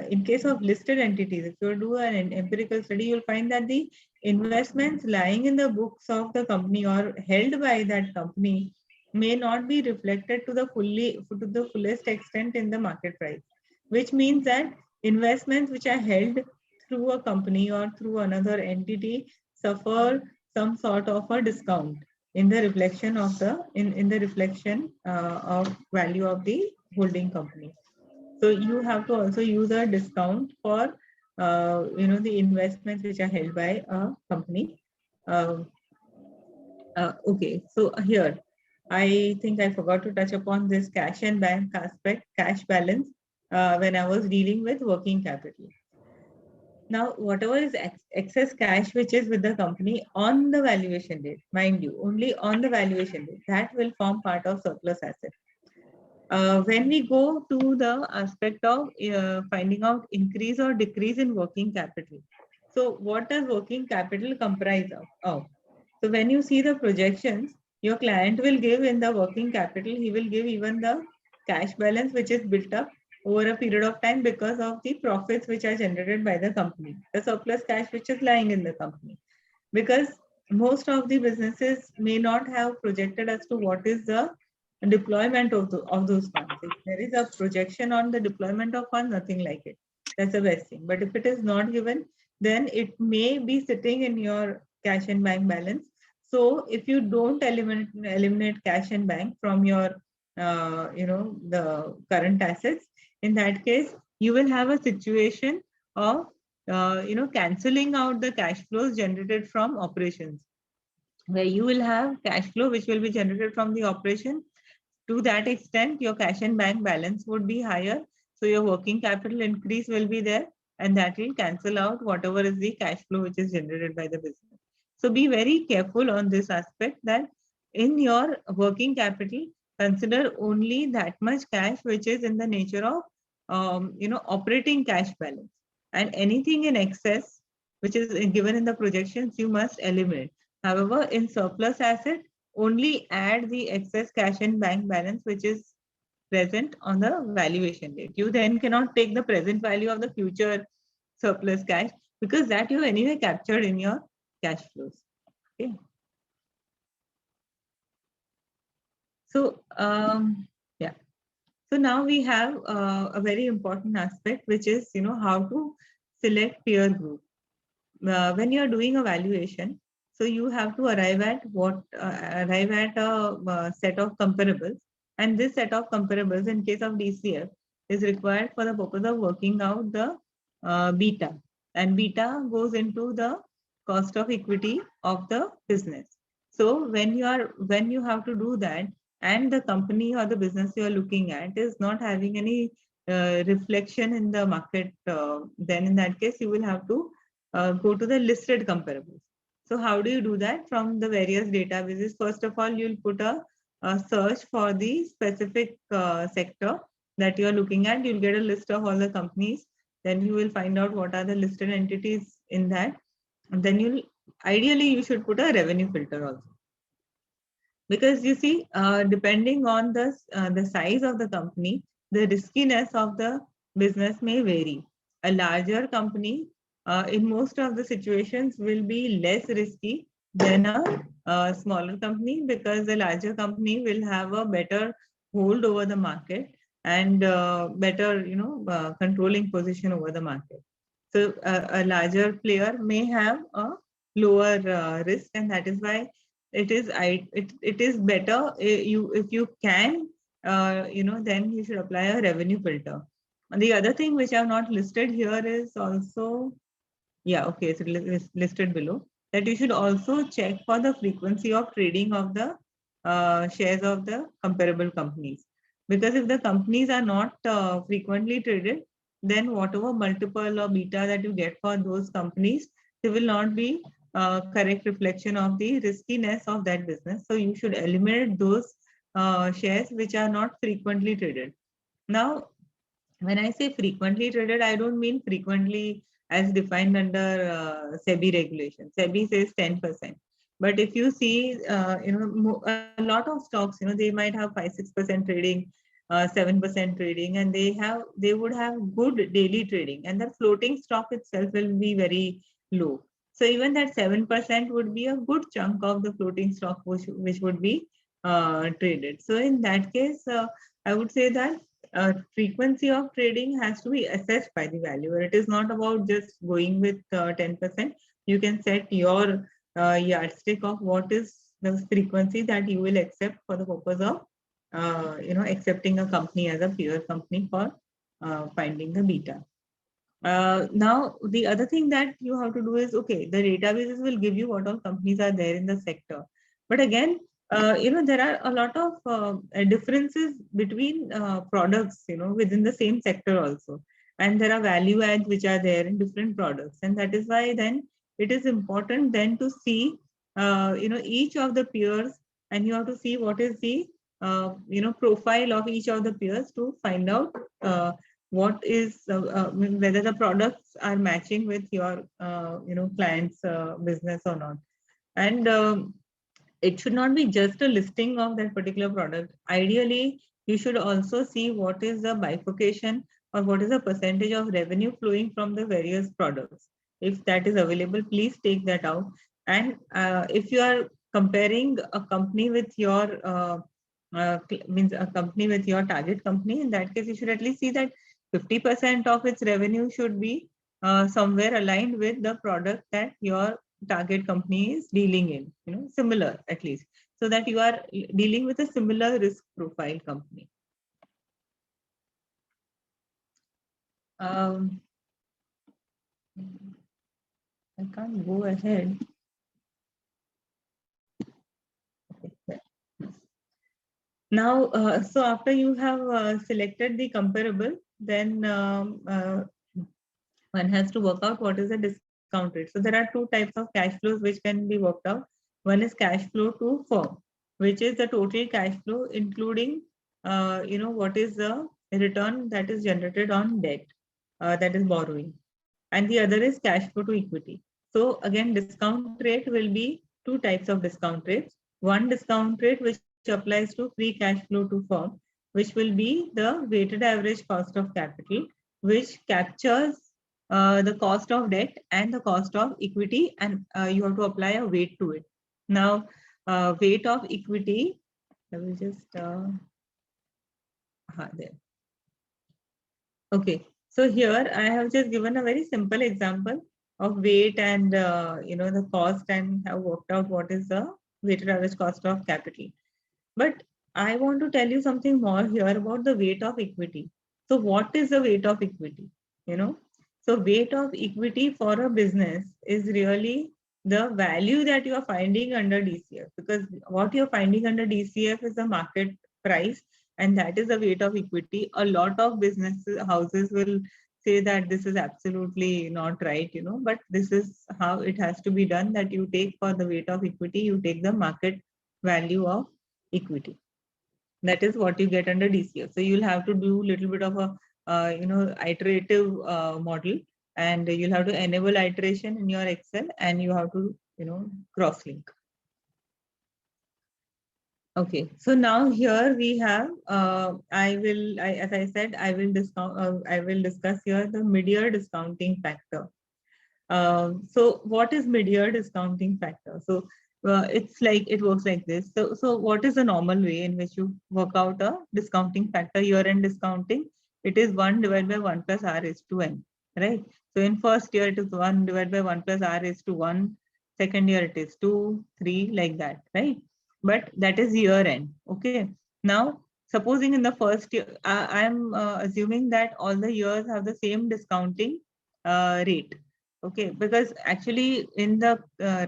D: in case of listed entities, if you do an empirical study, you'll find that the investments lying in the books of the company or held by that company may not be reflected to the fullest extent in the market price, which means that investments which are held through a company or through another entity suffer some sort of a discount in the reflection of of value of the holding company. So you have to also use a discount for the investments which are held by a company. Okay, so here I think I forgot to touch upon this cash and bank aspect, cash balance, when I was dealing with working capital. Now, whatever is excess cash which is with the company on the valuation date, mind you, only on the valuation date, that will form part of surplus asset. When we go to the aspect of finding out increase or decrease in working capital. So what does working capital comprise of? So when you see the projections, your client will give in the working capital, he will give even the cash balance which is built up over a period of time because of the profits which are generated by the company, the surplus cash which is lying in the company. Because most of the businesses may not have projected as to what is the deployment of those funds. If there is a projection on the deployment of funds, nothing like it. That's the best thing. But if it is not given, then it may be sitting in your cash and bank balance. So if you don't eliminate cash and bank from your the current assets, in that case you will have a situation of cancelling out the cash flows generated from operations. where you will have cash flow which will be generated from the operation. To that extent, your cash and bank balance would be higher. So your working capital increase will be there, and that will cancel out whatever is the cash flow which is generated by the business. So be very careful on this aspect, that in your working capital, consider only that much cash which is in the nature of operating cash balance, and anything in excess which is given in the projections you must eliminate. However, in surplus asset, only add the excess cash and bank balance which is present on the valuation date. You then cannot take the present value of the future surplus cash, because that you anyway captured in your cash flows. Okay. So yeah. So now we have a very important aspect, which is how to select peer group. When you are doing a valuation, so you have to arrive at a set of comparables, and this set of comparables in case of DCF is required for the purpose of working out the beta, and beta goes into the cost of equity of the business. So when you have to do that, and the company or the business you are looking at is not having any reflection in the market, then in that case you will have to go to the listed comparables. So how do you do that? From the various databases, first of all, you'll put a search for the specific sector that you are looking at. You'll get a list of all the companies. Then you will find out what are the listed entities in that. And then ideally, you should put a revenue filter also. Because you see, depending on the size of the company, the riskiness of the business may vary. A larger company, in most of the situations, will be less risky than a smaller company, because the larger company will have a better hold over the market and better, controlling position over the market. So a larger player may have a lower risk, and that is why it is better if you can then you should apply a revenue filter. And the other thing which I have not listed here is also, yeah, okay, it's listed below, that you should also check for the frequency of trading of the shares of the comparable companies. Because if the companies are not frequently traded, then whatever multiple or beta that you get for those companies, they will not be correct reflection of the riskiness of that business. So you should eliminate those shares which are not frequently traded. Now, when I say frequently traded, I don't mean frequently as defined under SEBI regulation. SEBI says 10%. But if you see, a lot of stocks, they might have 5-6% trading, 7% trading, and they would have good daily trading, and the floating stock itself will be very low. So even that 7% would be a good chunk of the floating stock which would be traded. So in that case, I would say that frequency of trading has to be assessed by the valuer. It is not about just going with 10%. You can set your yardstick of what is the frequency that you will accept for the purpose of accepting a company as a peer company for finding the beta. Now, the other thing that you have to do is, okay, the databases will give you what all companies are there in the sector. But again, there are a lot of differences between products, within the same sector also. And there are value adds which are there in different products. And that is why then it is important then to see, each of the peers, and you have to see what is the, profile of each of the peers to find out what is whether the products are matching with your client's business or not. And it should not be just a listing of that particular product. Ideally, you should also see what is the bifurcation or what is the percentage of revenue flowing from the various products. If that is available, please take that out. And if you are comparing a company with your means a company with your target company, in that case, you should at least see that 50% of its revenue should be somewhere aligned with the product that your target company is dealing in, similar at least, so that you are dealing with a similar risk profile company. I can't go ahead. Now, so after you have selected the comparable, then one has to work out what is the discount rate. So there are two types of cash flows which can be worked out. One is cash flow to firm, which is the total cash flow, including what is the return that is generated on debt, that is borrowing. And the other is cash flow to equity. So again, discount rate will be two types of discount rates. One discount rate which applies to free cash flow to firm, which will be the weighted average cost of capital, which captures the cost of debt and the cost of equity, and you have to apply a weight to it. Now, weight of equity, I will just there. Okay, so here I have just given a very simple example of weight and the cost, and have worked out what is the weighted average cost of capital. But I want to tell you something more here about the weight of equity. So what is the weight of equity? So weight of equity for a business is really the value that you are finding under DCF, because what you're finding under DCF is the market price, and that is the weight of equity. A lot of business houses will say that this is absolutely not right, but this is how it has to be done, that you take for the weight of equity, you take the market value of equity. That is what you get under DCF. So you'll have to do a little bit of a iterative model, and you'll have to enable iteration in your Excel, and you have to cross link. Okay, so now here we have as I said, I will discuss here the mid-year discounting factor. So what is mid-year discounting factor? So it works like this. So what is the normal way in which you work out a discounting factor, year-end discounting? It is 1 divided by 1 plus R is to N, right? So in first year, it is 1 divided by 1 plus R is to 1. Second year, it is 2, 3, like that, right? But that is year-end, okay? Now, supposing in the first year, I am assuming that all the years have the same discounting rate. Okay, because actually in the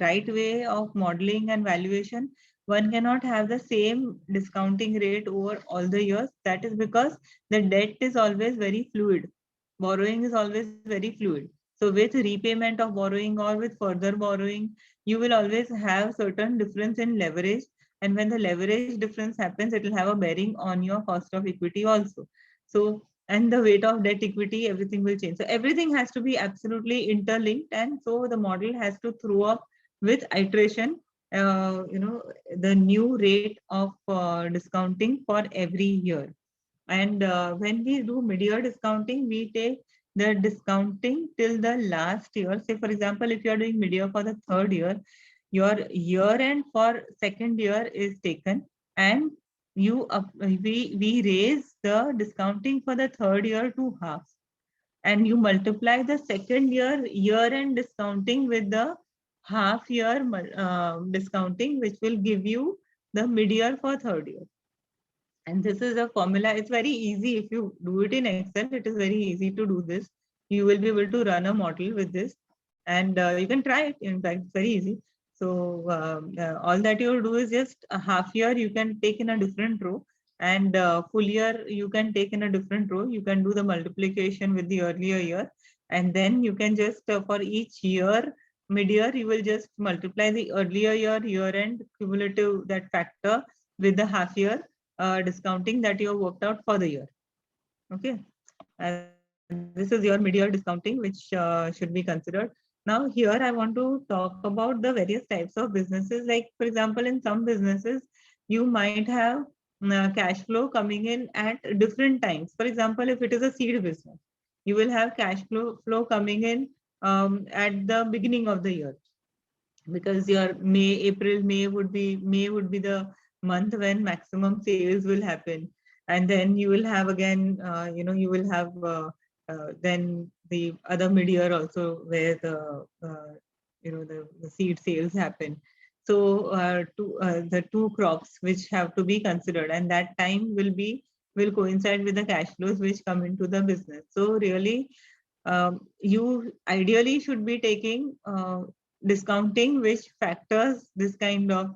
D: right way of modeling and valuation, one cannot have the same discounting rate over all the years. That is because the debt is always very fluid. Borrowing is always very fluid. So with repayment of borrowing or with further borrowing, you will always have certain difference in leverage. And when the leverage difference happens, it will have a bearing on your cost of equity also. So, and the weight of debt equity, everything will change. So everything has to be absolutely interlinked. And so the model has to throw up with iteration, the new rate of discounting for every year. And when we do mid-year discounting, we take the discounting till the last year. Say, for example, if you are doing mid-year for the third year, your year-end for second year is taken, and we raise the discounting for the third year to half, and you multiply the second year-end discounting with the half year discounting, which will give you the mid-year for third year. And this is a formula. It's very easy. If you do it in Excel, it is very easy to do this. You will be able to run a model with this, and you can try it. In fact, it's very easy. So all that you will do is just a half year you can take in a different row, and full year you can take in a different row. You can do the multiplication with the earlier year, and then you can just for each year, mid-year, you will just multiply the earlier year-end cumulative, that factor, with the half year discounting that you have worked out for the year. Okay, this is your mid-year discounting, which should be considered. Now here I want to talk about the various types of businesses. Like, for example, in some businesses, you might have cash flow coming in at different times. For example, if it is a seed business, you will have cash flow coming in at the beginning of the year, because your May would be the month when maximum sales will happen. And then you will have again, you will have then the other mid-year also, where the the seed sales happen. So the two crops which have to be considered, and that time will coincide with the cash flows which come into the business. So really, you ideally should be taking discounting which factors this kind of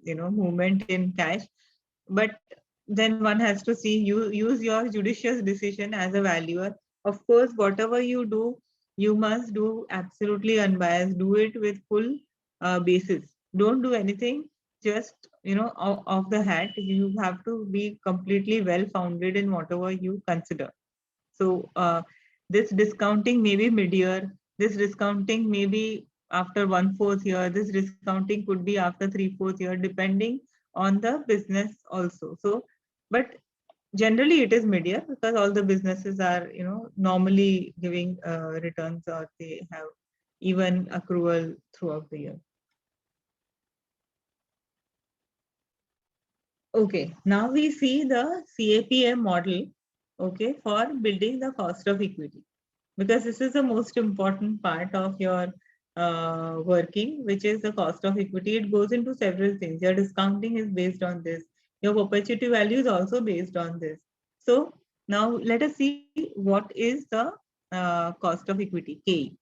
D: movement in cash. But then one has to see, you use your judicious decision as a valuer. Of course, whatever you do, you must do absolutely unbiased. Do it with full basis. Don't do anything just off the hat. You have to be completely well founded in whatever you consider. So this discounting may be mid-year. This discounting may be after 1/4 year. This discounting could be after 3/4 year, depending on the business also. So, but generally it is mid-year because all the businesses are, normally giving returns, or they have even accrual throughout the year. Okay, now we see the CAPM model, okay, for building the cost of equity, because this is the most important part of your working, which is the cost of equity. It goes into several things. Your discounting is based on this. Your perpetuity value is also based on this. So now let us see what is the cost of equity, K.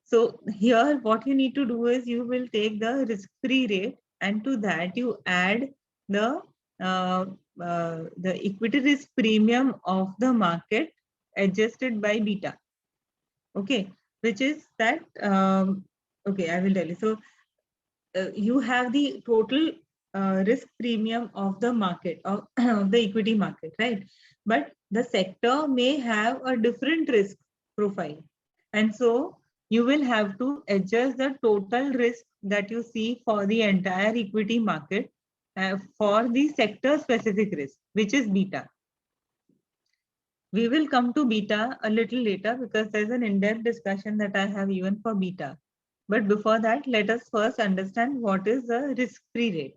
D: So here what you need to do is you will take the risk-free rate, and to that you add the equity risk premium of the market adjusted by beta. Okay, which is that, okay, I will tell you. So you have the total risk premium of the market, of the equity market, right? But the sector may have a different risk profile. And so you will have to adjust the total risk that you see for the entire equity market for the sector specific risk, which is beta. We will come to beta a little later because there's an in-depth discussion that I have even for beta. But before that, let us first understand what is the risk-free rate.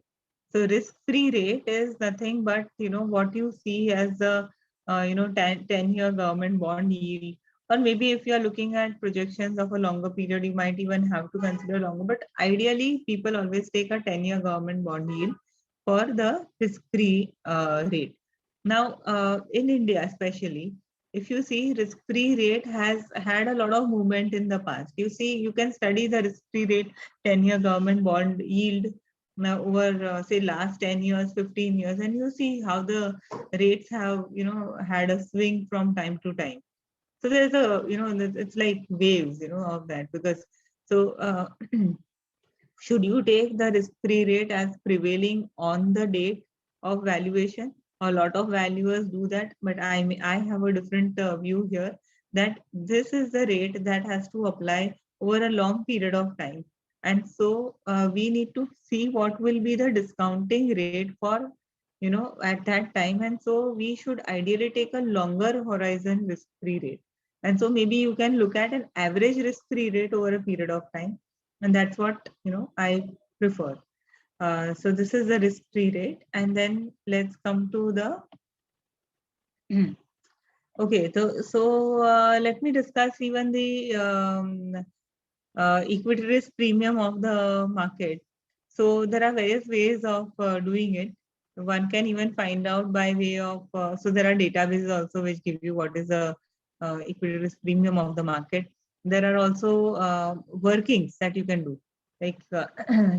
D: So risk-free rate is nothing but, what you see as the, 10-year government bond yield, or maybe if you are looking at projections of a longer period, you might even have to consider longer. But ideally, people always take a 10-year government bond yield for the risk-free rate. Now, in India especially, if you see, risk-free rate has had a lot of movement in the past. You see, you can study the risk-free rate 10-year government bond yield now over say last 10 years, 15 years, and you see how the rates have, had a swing from time to time. So there's a, it's like waves, of that, because so should you take the risk-free rate as prevailing on the date of valuation? A lot of valuers do that, but I have a different view here, that this is the rate that has to apply over a long period of time. And so we need to see what will be the discounting rate for, at that time. And so we should ideally take a longer horizon risk-free rate. And so maybe you can look at an average risk-free rate over a period of time. And that's what, I prefer. So this is the risk-free rate. And then let's come to the, okay, so let me discuss even the equity risk premium of the market. So there are various ways of doing it. One can even find out by way of, so there are databases also which give you what is the equity risk premium of the market. There are also workings that you can do. Like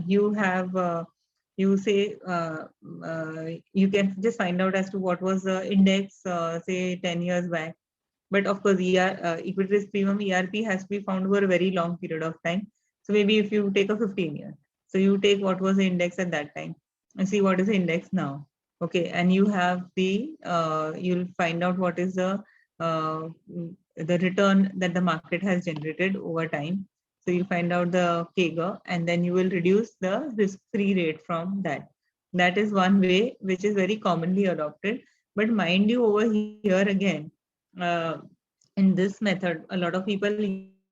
D: you have, you say, you can just find out as to what was the index, say 10 years back. But of course, equity risk premium ERP has to be found over a very long period of time. So maybe if you take a 15 year, so you take what was the index at that time and see what is the index now. Okay, and you have the, you'll find out what is the return that the market has generated over time. So you find out the CAGR, and then you will reduce the risk-free rate from that. That is one way which is very commonly adopted. But mind you, over here again, in this method, a lot of people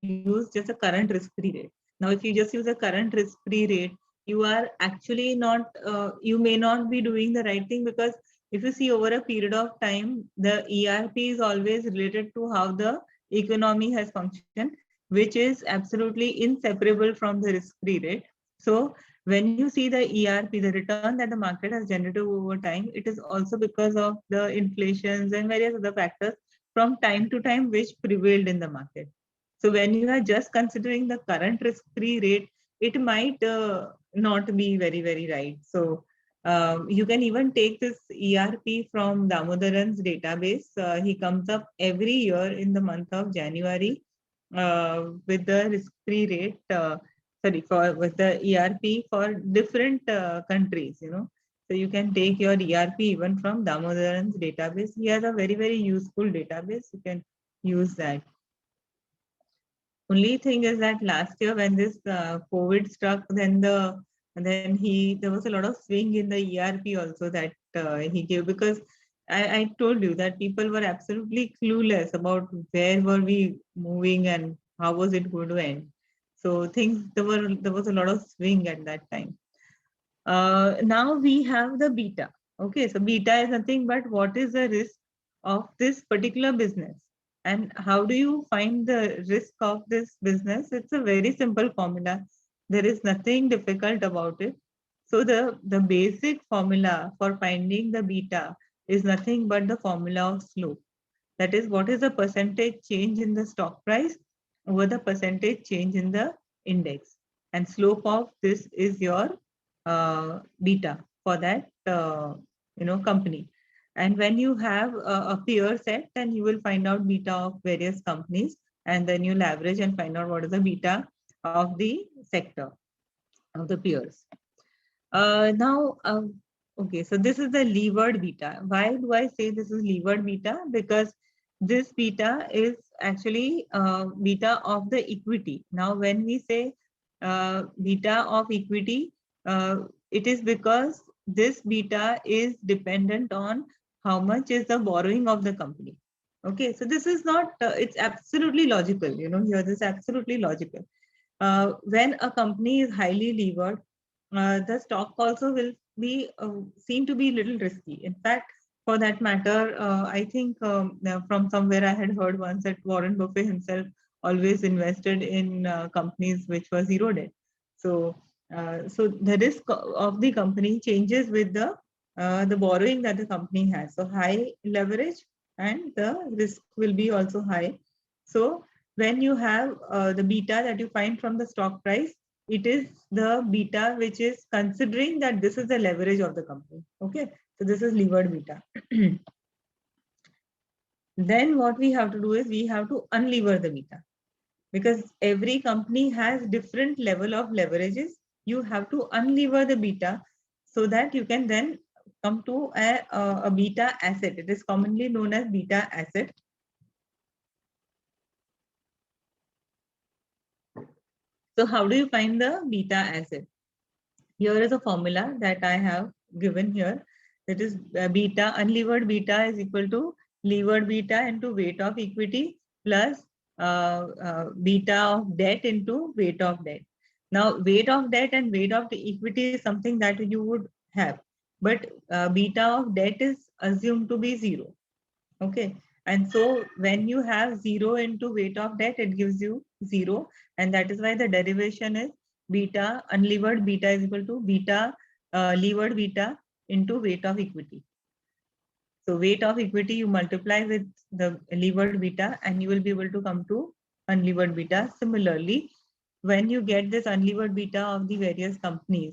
D: use just a current risk-free rate. Now, if you just use a current risk-free rate, you are actually not, you may not be doing the right thing, because if you see over a period of time, the ERP is always related to how the economy has functioned, which is absolutely inseparable from the risk-free rate. So when you see the ERP, the return that the market has generated over time, it is also because of the inflations and various other factors from time to time which prevailed in the market. So when you are just considering the current risk-free rate, it might not be very, very right. So You can even take this ERP from Damodaran's database. He comes up every year in the month of January with the risk-free rate, with the ERP for different countries, So you can take your ERP even from Damodaran's database. He has a very, very useful database. You can use that. Only thing is that last year when this COVID struck, then there was a lot of swing in the ERP also that he gave, because I told you that people were absolutely clueless about where were we moving and how was it going to end. So there was a lot of swing at that time. Now we have the beta. Okay, so beta is nothing but what is the risk of this particular business. And how do you find the risk of this business? It's a very simple formula. There is nothing difficult about it. So the basic formula for finding the beta is nothing but the formula of slope. That is, what is the percentage change in the stock price over the percentage change in the index. And slope of this is your beta for that company. And when you have a peer set, then you will find out beta of various companies, and then you'll average and find out what is the beta of the sector of the peers. Okay, so this is the levered beta. Why do I say this is levered beta? Because this beta is actually beta of the equity. Now, when we say beta of equity, it is because this beta is dependent on how much is the borrowing of the company. Okay, so this is not, it's absolutely logical, here this is absolutely logical. When a company is highly levered, the stock also will be seen to be a little risky. In fact, for that matter, I think from somewhere I had heard once that Warren Buffett himself always invested in companies which were zero debt. So the risk of the company changes with the borrowing that the company has. So high leverage and the risk will be also high. So when you have the beta that you find from the stock price, it is the beta which is considering that this is the leverage of the company. Okay, so this is levered beta. Then what we have to do is we have to unlever the beta, because every company has different level of leverages. You have to unlever the beta so that you can then come to a beta asset. It is commonly known as beta asset. So how do you find the beta asset? Here is a formula that I have given here. That is beta, unlevered beta is equal to levered beta into weight of equity plus beta of debt into weight of debt. Now, weight of debt and weight of the equity is something that you would have, but beta of debt is assumed to be 0. Okay, and so when you have 0 into weight of debt, it gives you 0, and that is why the derivation is beta, unlevered beta is equal to beta levered beta into weight of equity. So weight of equity you multiply with the levered beta and you will be able to come to unlevered beta. Similarly, when you get this unlevered beta of the various companies,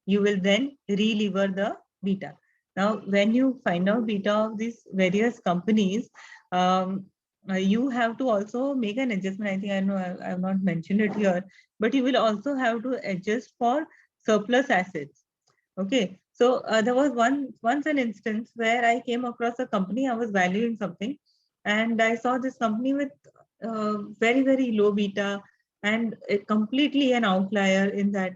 D: you will then re-lever the beta. Now, when you find out beta of these various companies, you have to also make an adjustment. I think I know I have not mentioned it here, but you will also have to adjust for surplus assets. Okay, so there was once an instance where I came across a company. I was valuing something, and I saw this company with very, very low beta and completely an outlier in that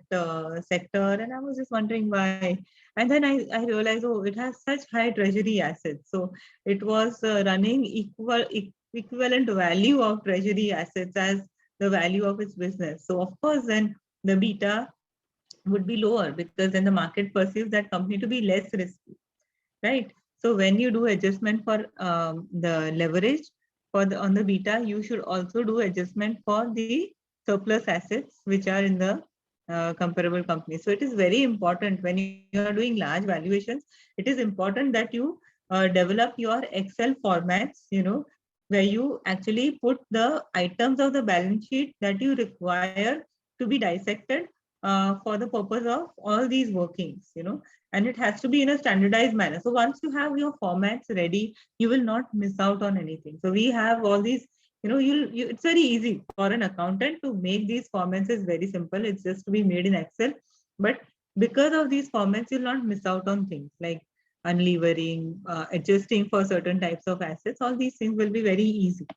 D: sector. And I was just wondering why. And then I realized, oh, it has such high treasury assets. So it was running equivalent value of treasury assets as the value of its business. So of course, then the beta would be lower, because then the market perceives that company to be less risky, right? So when you do adjustment for the leverage on the beta, you should also do adjustment for the surplus assets which are in the comparable companies. So it is very important when you are doing large valuations. It is important that you develop your Excel formats, where you actually put the items of the balance sheet that you require to be dissected for the purpose of all these workings, and it has to be in a standardized manner. So once you have your formats ready, you will not miss out on anything. So we have all these, it's very easy for an accountant to make these formats. Is very simple. It's just to be made in Excel. But because of these formats, you'll not miss out on things like unlevering, adjusting for certain types of assets. All these things will be very easy.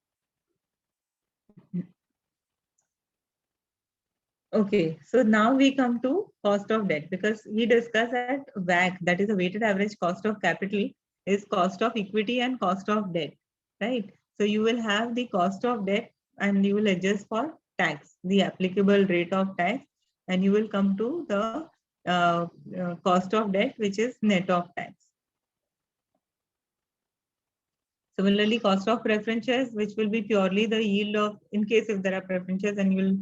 D: Okay, so now we come to cost of debt, because we discussed that WACC, that is a weighted average cost of capital, is cost of equity and cost of debt, right? So you will have the cost of debt and you will adjust for tax, the applicable rate of tax, and you will come to the cost of debt, which is net of tax. Similarly, cost of preference shares, which will be purely the yield of, in case if there are preference shares, and you will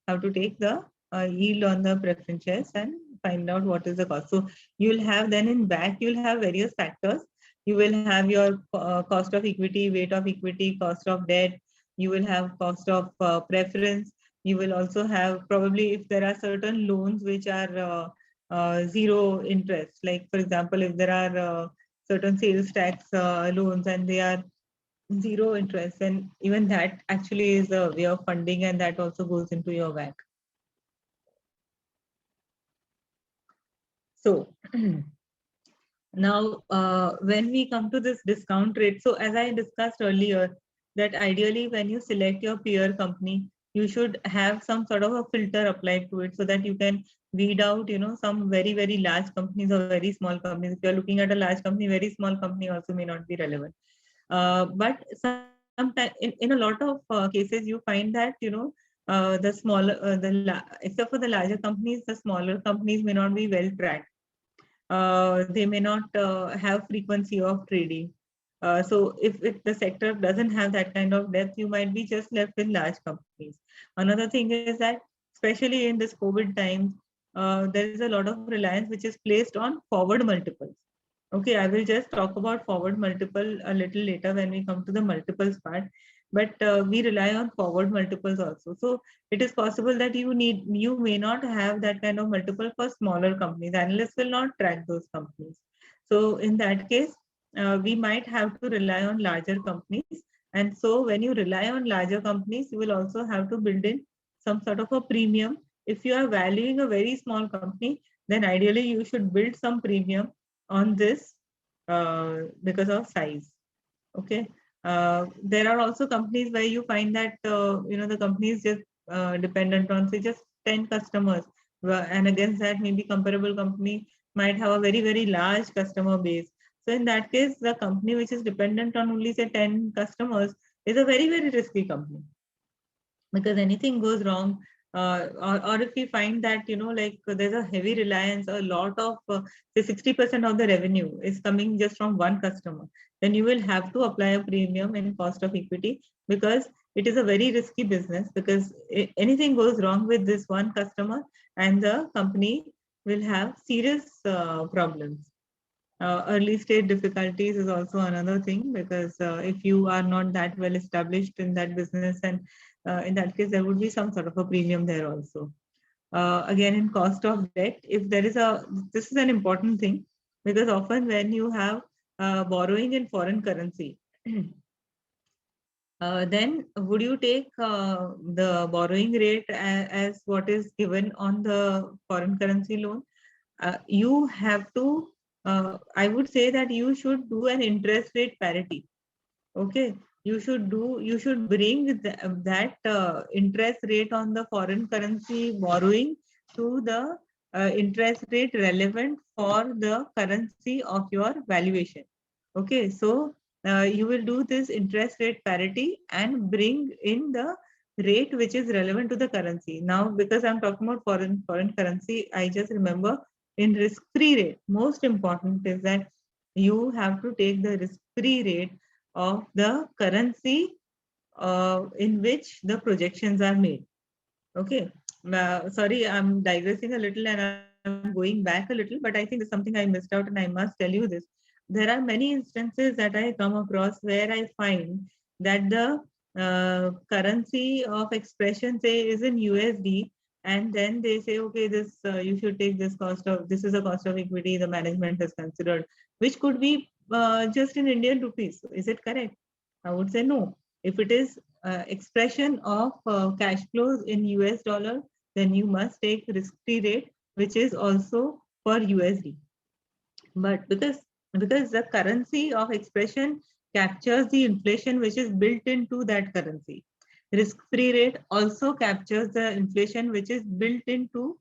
D: have to take the yield on the preference shares and find out what is the cost. So you will have then in back, you will have various factors. You will have your cost of equity, weight of equity, cost of debt. You will have cost of preference. You will also have probably if there are certain loans which are zero interest, like for example, if there are certain sales tax loans and they are zero interest, and even that actually is a way of funding, and that also goes into your WACC. So now when we come to this discount rate, so as I discussed earlier, that ideally when you select your peer company, you should have some sort of a filter applied to it so that you can weed out, some very, very large companies or very small companies. If you're looking at a large company, very small company also may not be relevant. But sometimes in a lot of cases, you find that, the smaller, except for the larger companies, the smaller companies may not be well tracked. They may not have frequency of trading. So if the sector doesn't have that kind of depth, you might be just left with large companies. Another thing is that, especially in this COVID times, there is a lot of reliance which is placed on forward multiples. Okay, I will just talk about forward multiple a little later when we come to the multiples part. But we rely on forward multiples also. So it is possible that you may not have that kind of multiple for smaller companies. Analysts will not track those companies. So in that case, we might have to rely on larger companies. And so when you rely on larger companies, you will also have to build in some sort of a premium. If you are valuing a very small company, then ideally you should build some premium on this because of size. Okay. There are also companies where you find that the company is just dependent on, say, just 10 customers, and against that maybe comparable company might have a very, very large customer base. So in that case, the company which is dependent on only, say, 10 customers is a very, very risky company, because anything goes wrong, or if we find that there's a heavy reliance, a lot of say 60% of the revenue is coming just from one customer, then you will have to apply a premium in cost of equity, because it is a very risky business, because anything goes wrong with this one customer and the company will have serious problems. Early stage difficulties is also another thing, because if you are not that well established in that business, and in that case, there would be some sort of a premium there also. Again, in cost of debt, if there is this is an important thing, because often when you have borrowing in foreign currency, then would you take the borrowing rate as what is given on the foreign currency loan? You have to, I would say that you should do an interest rate parity. Okay, you should bring that interest rate on the foreign currency borrowing to the interest rate relevant for the currency of your valuation. Okay, so you will do this interest rate parity and bring in the rate which is relevant to the currency. Now, because I'm talking about foreign currency, I just remember, in risk-free rate, most important is that you have to take the risk-free rate of the currency in which the projections are made. Okay, sorry, I'm digressing a little and I'm going back a little, but I think there's something I missed out and I must tell you this. There are many instances that I come across where I find that the currency of expression, say, is in USD, and then they say, okay, this you should take this this is a cost of equity the management has considered, which could be just in Indian rupees. Is it correct? I would say no. If it is expression of cash flows in US dollar, then you must take risk-free rate, which is also for USD. But because the currency of expression captures the inflation which is built into that currency, risk-free rate also captures the inflation which is built into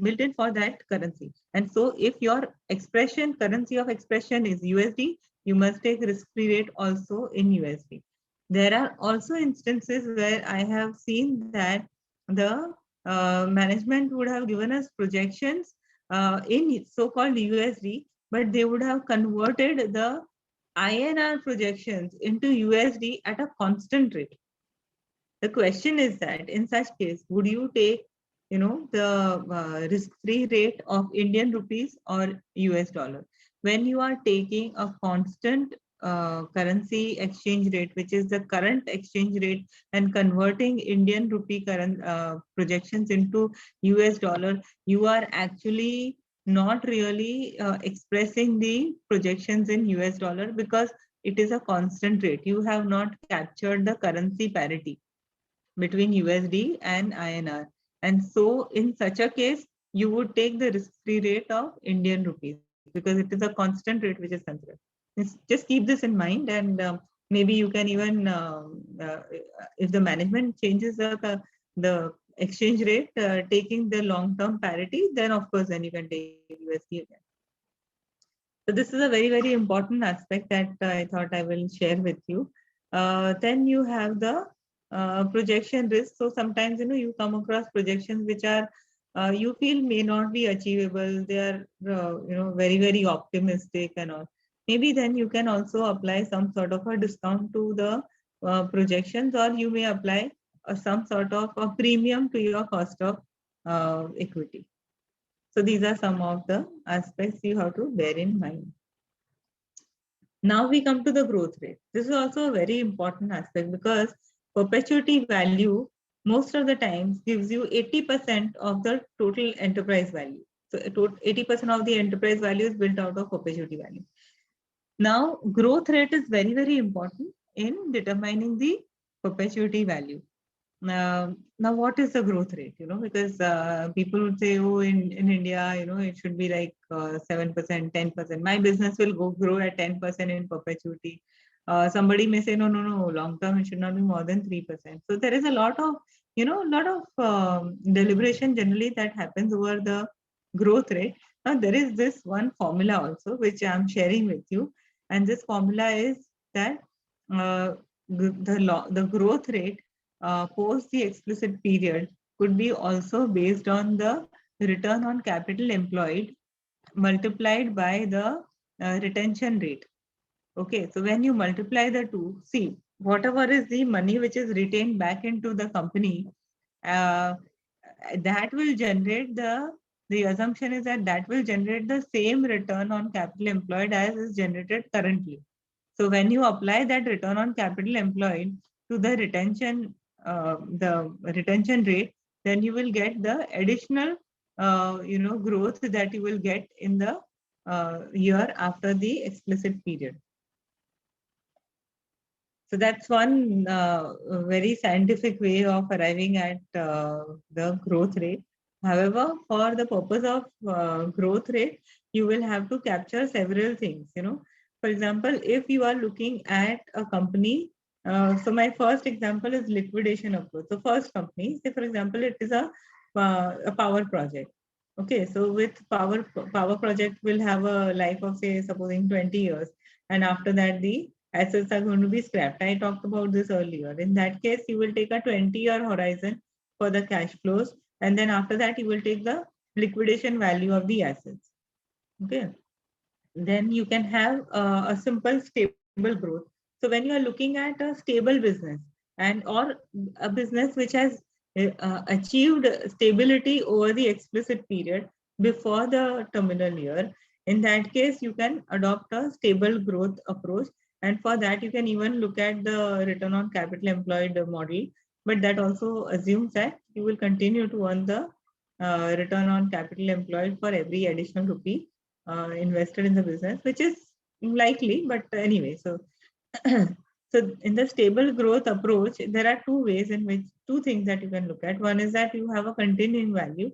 D: built in for that currency. And so if your expression currency of expression is USD, you must take risk-free rate also in USD. There are also instances where I have seen that the management would have given us projections in so-called USD, but they would have converted the INR projections into USD at a constant rate. The question is that in such case, would you take, the risk-free rate of Indian rupees or US dollar? When you are taking a constant currency exchange rate, which is the current exchange rate, and converting Indian rupee current projections into US dollar, you are actually not really expressing the projections in US dollar because it is a constant rate. You have not captured the currency parity between USD and INR. And so in such a case, you would take the risk-free rate of Indian rupees because it is a constant rate which is considered. Just keep this in mind, and maybe you can even, if the management changes the exchange rate, taking the long-term parity, then of course, then you can take USD again. So this is a very, very important aspect that I thought I will share with you. Then you have the projection risk. So sometimes, you come across projections which are, you feel may not be achievable. They are, very, very optimistic and all. Maybe then you can also apply some sort of a discount to the projections, or you may apply some sort of a premium to your cost of equity. So these are some of the aspects you have to bear in mind. Now we come to the growth rate. This is also a very important aspect because perpetuity value most of the times gives you 80% of the total enterprise value. So 80% of the enterprise value is built out of perpetuity value. Now growth rate is very, very important in determining the perpetuity value. Now what is the growth rate? Because people would say, oh, in India, it should be like 7%, 10%. My business will grow at 10% in perpetuity. Somebody may say, no, long term, it should not be more than 3%. So there is a lot of, deliberation generally that happens over the growth rate. Now there is this one formula also, which I'm sharing with you. And this formula is that the growth rate post the explicit period could be also based on the return on capital employed multiplied by the retention rate. Okay, so when you multiply the two, see, whatever is the money which is retained back into the company, that will generate the assumption is that will generate the same return on capital employed as is generated currently. So when you apply that return on capital employed to the retention rate, then you will get the additional growth that you will get in the year after the explicit period. So that's one very scientific way of arriving at the growth rate. However, for the purpose of growth rate, you will have to capture several things. For example, if you are looking at a company, so my first example is liquidation approach. So first company, say for example, it is a power project. Okay, so with power project will have a life of, say, supposing 20 years, and after that the assets are going to be scrapped. I talked about this earlier. In that case, you will take a 20-year horizon for the cash flows, and then after that you will take the liquidation value of the assets. Okay, then you can have a simple stable growth. So when you are looking at a stable business and or a business which has achieved stability over the explicit period before the terminal year, in that case you can adopt a stable growth approach, and for that you can even look at the return on capital employed model, but that also assumes that you will continue to earn the return on capital employed for every additional rupee invested in the business, which is likely, but anyway, so so in the stable growth approach, there are two things that you can look at. One is that you have a continuing value,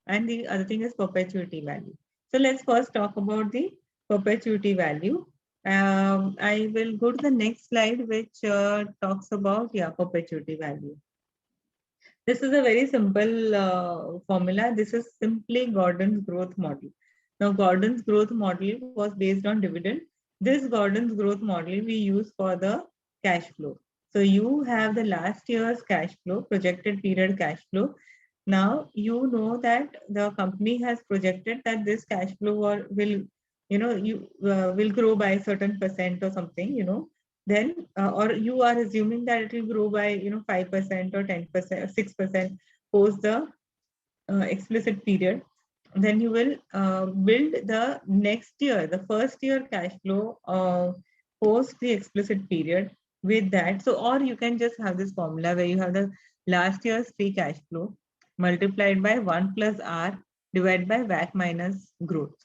D: and the other thing is perpetuity value. So let's first talk about the perpetuity value. I will go to the next slide, which talks about perpetuity value. This is a very simple formula. This is simply Gordon's growth model. Now, Gordon's growth model was based on dividend. This Gordon's growth model we use for the cash flow. So you have the last year's cash flow, projected period cash flow. Now you know that the company has projected that this cash flow will, will grow by a certain percent or something, then or you are assuming that it will grow by 5% or 10% or 6% post the explicit period, then you will build the next year, the first year cash flow post the explicit period with that. So, or you can just have this formula where you have the last year's free cash flow multiplied by 1 plus R divided by WACC minus growth.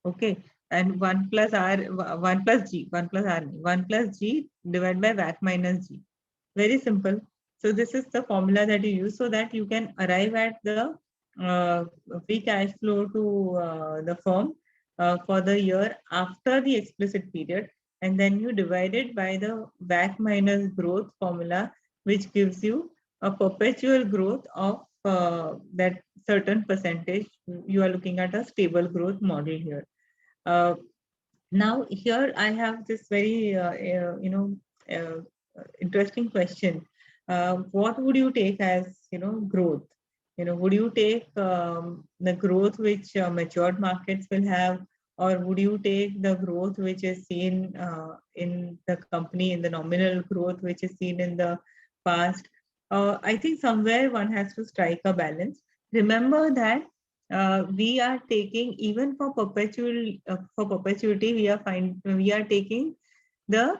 D: Okay, and 1 plus R, 1 plus G, 1 plus R, 1 plus G divided by WACC minus G. Very simple. So this is the formula that you use so that you can arrive at the free cash flow to the firm for the year after the explicit period, and then you divide it by the WACC minus growth formula, which gives you a perpetual growth of that certain percentage. You are looking at a stable growth model here. Now here I have this very interesting question. What would you take as growth? Would you take the growth which matured markets will have, or would you take the growth which is seen in the company, in the nominal growth which is seen in the past? I think somewhere one has to strike a balance. Remember that we are taking, even for perpetuity, we are taking the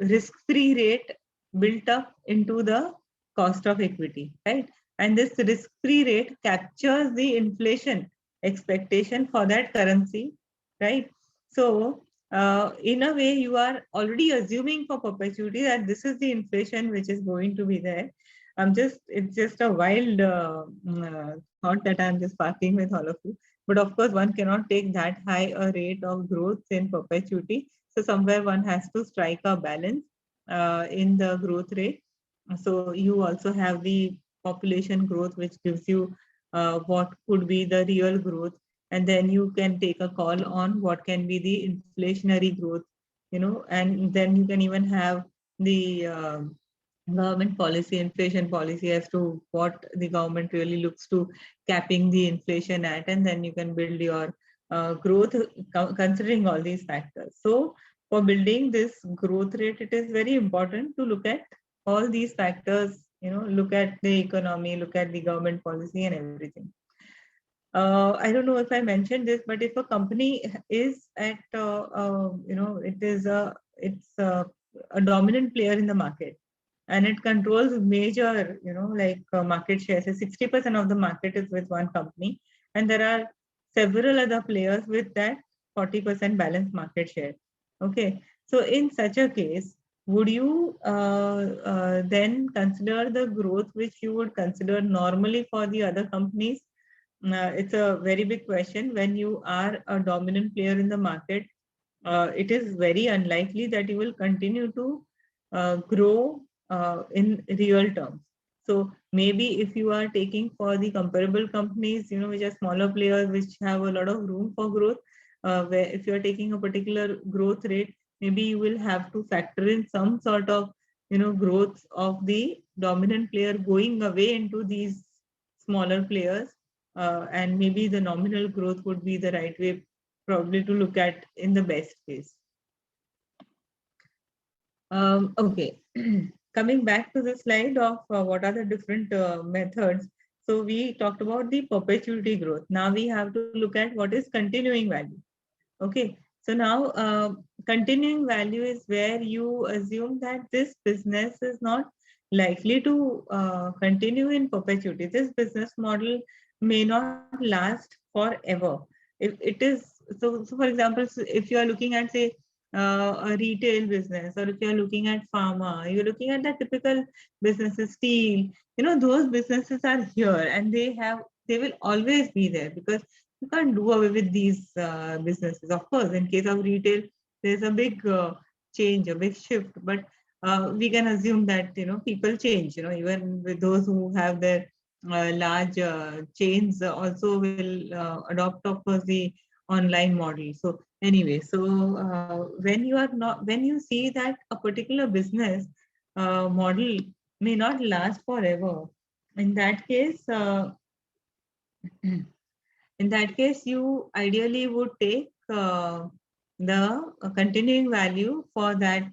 D: risk-free rate built up into the cost of equity, right? And this risk-free rate captures the inflation expectation for that currency, right? So in a way, you are already assuming for perpetuity that this is the inflation which is going to be there. It's just a wild thought that I'm just sparking with all of you. But of course, one cannot take that high a rate of growth in perpetuity. So somewhere one has to strike a balance in the growth rate. So you also have the population growth, which gives you what could be the real growth. And then you can take a call on what can be the inflationary growth, and then you can even have the government policy, inflation policy, as to what the government really looks to capping the inflation at, and then you can build your growth considering all these factors. So for building this growth rate, it is very important to look at all these factors, look at the economy, look at the government policy and everything. I don't know if I mentioned this, but if a company is at, it's a dominant player in the market, and it controls major, market shares. So 60% of the market is with one company, and there are several other players with that 40% balanced market share. Okay, so in such a case, would you then consider the growth which you would consider normally for the other companies? It's a very big question. When you are a dominant player in the market, it is very unlikely that you will continue to grow in real terms. So maybe if you are taking for the comparable companies, which are smaller players, which have a lot of room for growth, where if you are taking a particular growth rate, maybe you will have to factor in some sort of, growth of the dominant player going away into these smaller players. And maybe the nominal growth would be the right way probably to look at in the best case. Okay, coming back to the slide of what are the different methods. So we talked about the perpetuity growth. Now we have to look at what is continuing value. Okay, so now continuing value is where you assume that this business is not, likely to continue in perpetuity. This business model may not last forever. If it is so for example, if you are looking at say a retail business, or if you are looking at pharma, you're looking at the typical businesses, steel, those businesses are here and they will always be there, because you can't do away with these businesses. Of course, in case of retail, there's a big change, a big shift, but we can assume that people change. Even with those who have their large chains, also will adopt, of course, the online model. So anyway, so when you see that a particular business model may not last forever, in that case. In that case, you ideally would take the continuing value for that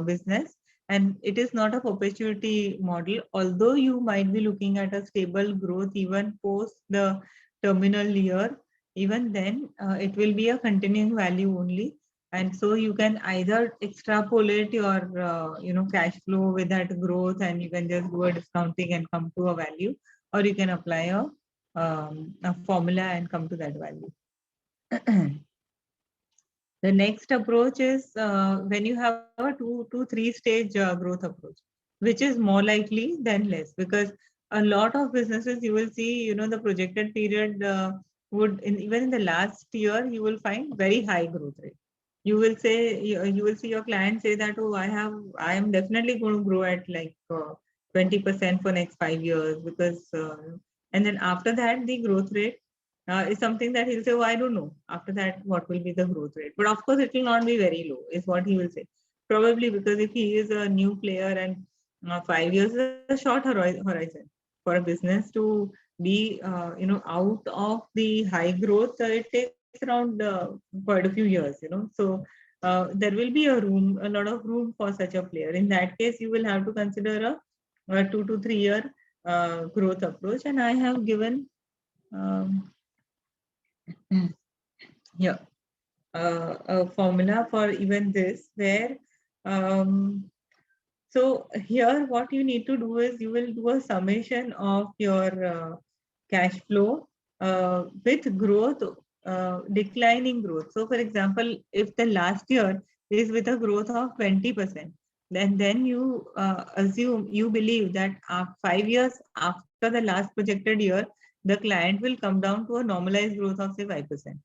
D: business, and it is not a perpetuity model, although you might be looking at a stable growth even post the terminal year. Even then, it will be a continuing value only, and so you can either extrapolate your cash flow with that growth, and you can just do a discounting and come to a value, or you can apply a formula and come to that value. The next approach is when you have a 2 to 3 stage growth approach, which is more likely than less, because a lot of businesses you will see, the projected period even in the last year, you will find very high growth rate. You will see your client say that, oh, I am definitely going to grow at like 20% for next 5 years, because and then after that the growth rate is something that he'll say, oh, I don't know after that what will be the growth rate. But of course, it will not be very low, is what he will say. Probably because if he is a new player, and 5 years is a short horizon for a business to be, out of the high growth, it takes around quite a few years, So there will be a lot of room for such a player. In that case, you will have to consider a 2 to 3 year growth approach, and I have given here a formula for even this, where so here what you need to do is you will do a summation of your cash flow with growth, declining growth. So for example, if the last year is with a growth of 20%, then you you believe that 5 years after the last projected year, the client will come down to a normalized growth of say 5%.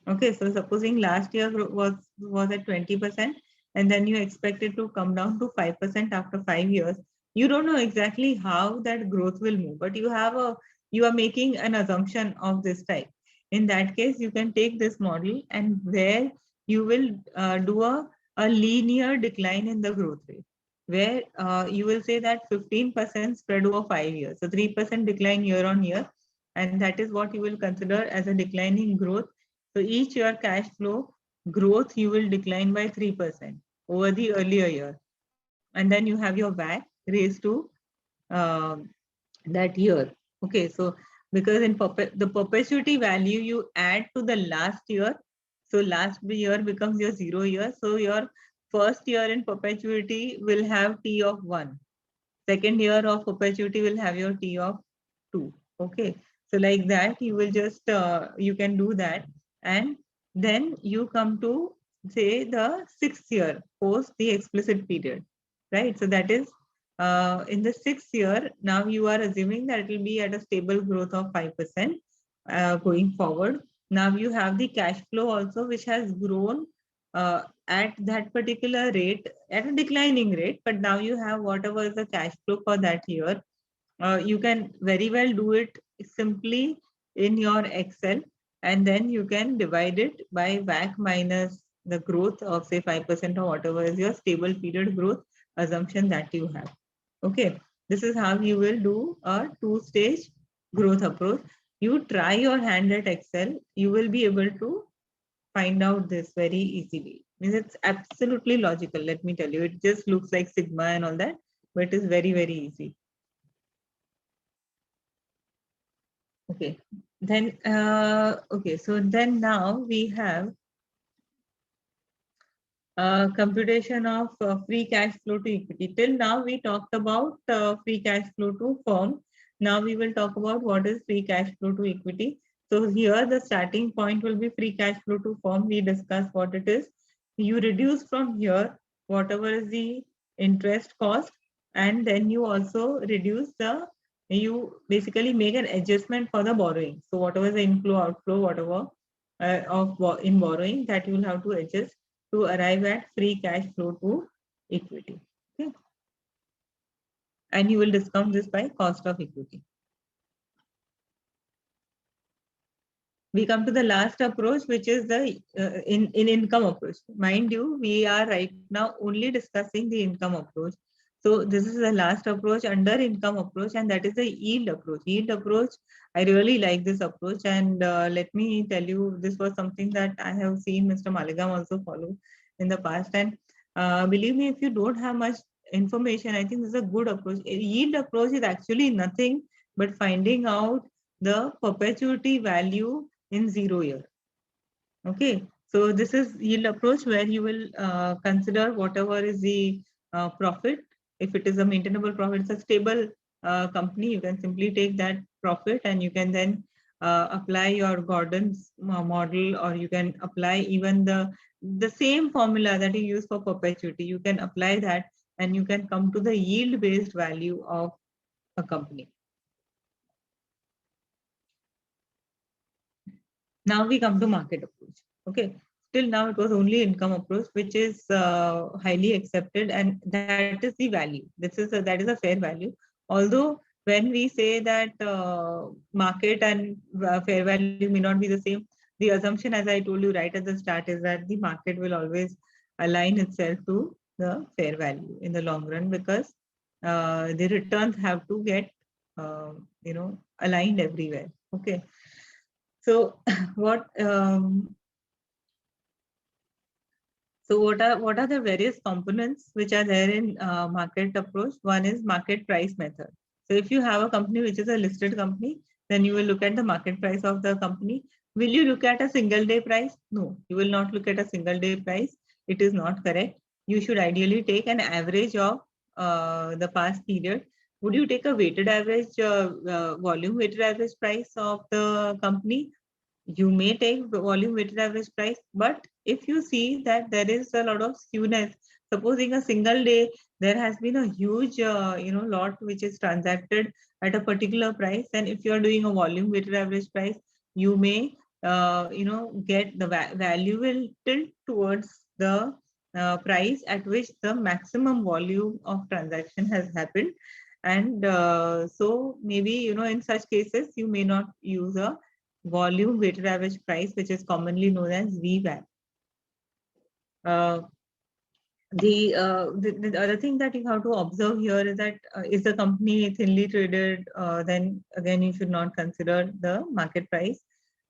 D: Okay, so supposing last year was at 20%, and then you expect it to come down to 5% after 5 years. You don't know exactly how that growth will move, but you are making an assumption of this type. In that case, you can take this model, and where you will do a linear decline in the growth rate, where you will say that 15% spread over 5 years. So 3% decline year on year, and that is what you will consider as a declining growth. So each year cash flow growth, you will decline by 3% over the earlier year. And then you have your VAT raised to that year. Okay, so because in the perpetuity value, you add to the last year. So last year becomes your 0 year. So your first year in perpetuity will have T of 1. Second year of perpetuity will have your T of 2. Okay, so like that, you will just, you can do that. And then you come to say the 6th year post the explicit period, right? So that is in the 6th year, now you are assuming that it will be at a stable growth of 5% going forward. Now you have the cash flow also, which has grown at that particular rate, at a declining rate, but now you have whatever is the cash flow for that year. You can very well do it simply in your Excel, and then you can divide it by WACC minus the growth of say 5% or whatever is your stable period growth assumption that you have. Okay, this is how you will do a 2-stage growth approach. You try your hand at Excel, you will be able to find out this very easily. Means it's absolutely logical, let me tell you. It just looks like sigma and all that, but it is very, very easy. Okay, then okay, so then now we have computation of free cash flow to equity. Till now, we talked about free cash flow to firm. Now we will talk about what is free cash flow to equity. So here the starting point will be free cash flow to firm. We discuss what it is. You reduce from here whatever is the interest cost, and then you also reduce you basically make an adjustment for the borrowing. So whatever is the inflow, outflow, whatever in borrowing, that you will have to adjust to arrive at free cash flow to equity. Okay. And you will discount this by cost of equity. We come to the last approach, which is the in income approach. Mind you, we are right now only discussing the income approach. So this is the last approach under income approach, and that is the yield approach. Yield approach, I really like this approach, and let me tell you, this was something that I have seen Mr. Maligam also follow in the past. And believe me, if you don't have much information, I think this is a good approach. A yield approach is actually nothing but finding out the perpetuity value in 0 year. Okay, so this is yield approach where you will consider whatever is the profit. If it is a maintainable profit, it's a stable company, you can simply take that profit and you can then apply your Gordon's model, or you can apply even the same formula that you use for perpetuity. You can apply that and you can come to the yield based value of a company. Now we come to market approach. Okay, till now it was only income approach, which is highly accepted, and that is the value. That is a fair value. Although when we say that market and fair value may not be the same, the assumption, as I told you right at the start, is that the market will always align itself to the fair value in the long run, because the returns have to get aligned everywhere. Okay. So what are the various components which are there in market approach? One is market price method. So if you have a company which is a listed company, then you will look at the market price of the company. Will you look at a single day price? No, you will not look at a single day price. It is not correct. You should ideally take an average of the past period. Would you take a weighted average, volume weighted average price of the company? You may take the volume weighted average price, but if you see that there is a lot of skewness, supposing a single day there has been a huge lot which is transacted at a particular price, and if you are doing a volume weighted average price, you may get the value will tilt towards the price at which the maximum volume of transaction has happened. And so maybe in such cases you may not use a volume weighted average price, which is commonly known as VWAP. The other thing that you have to observe here is that is the company thinly traded, then again you should not consider the market price.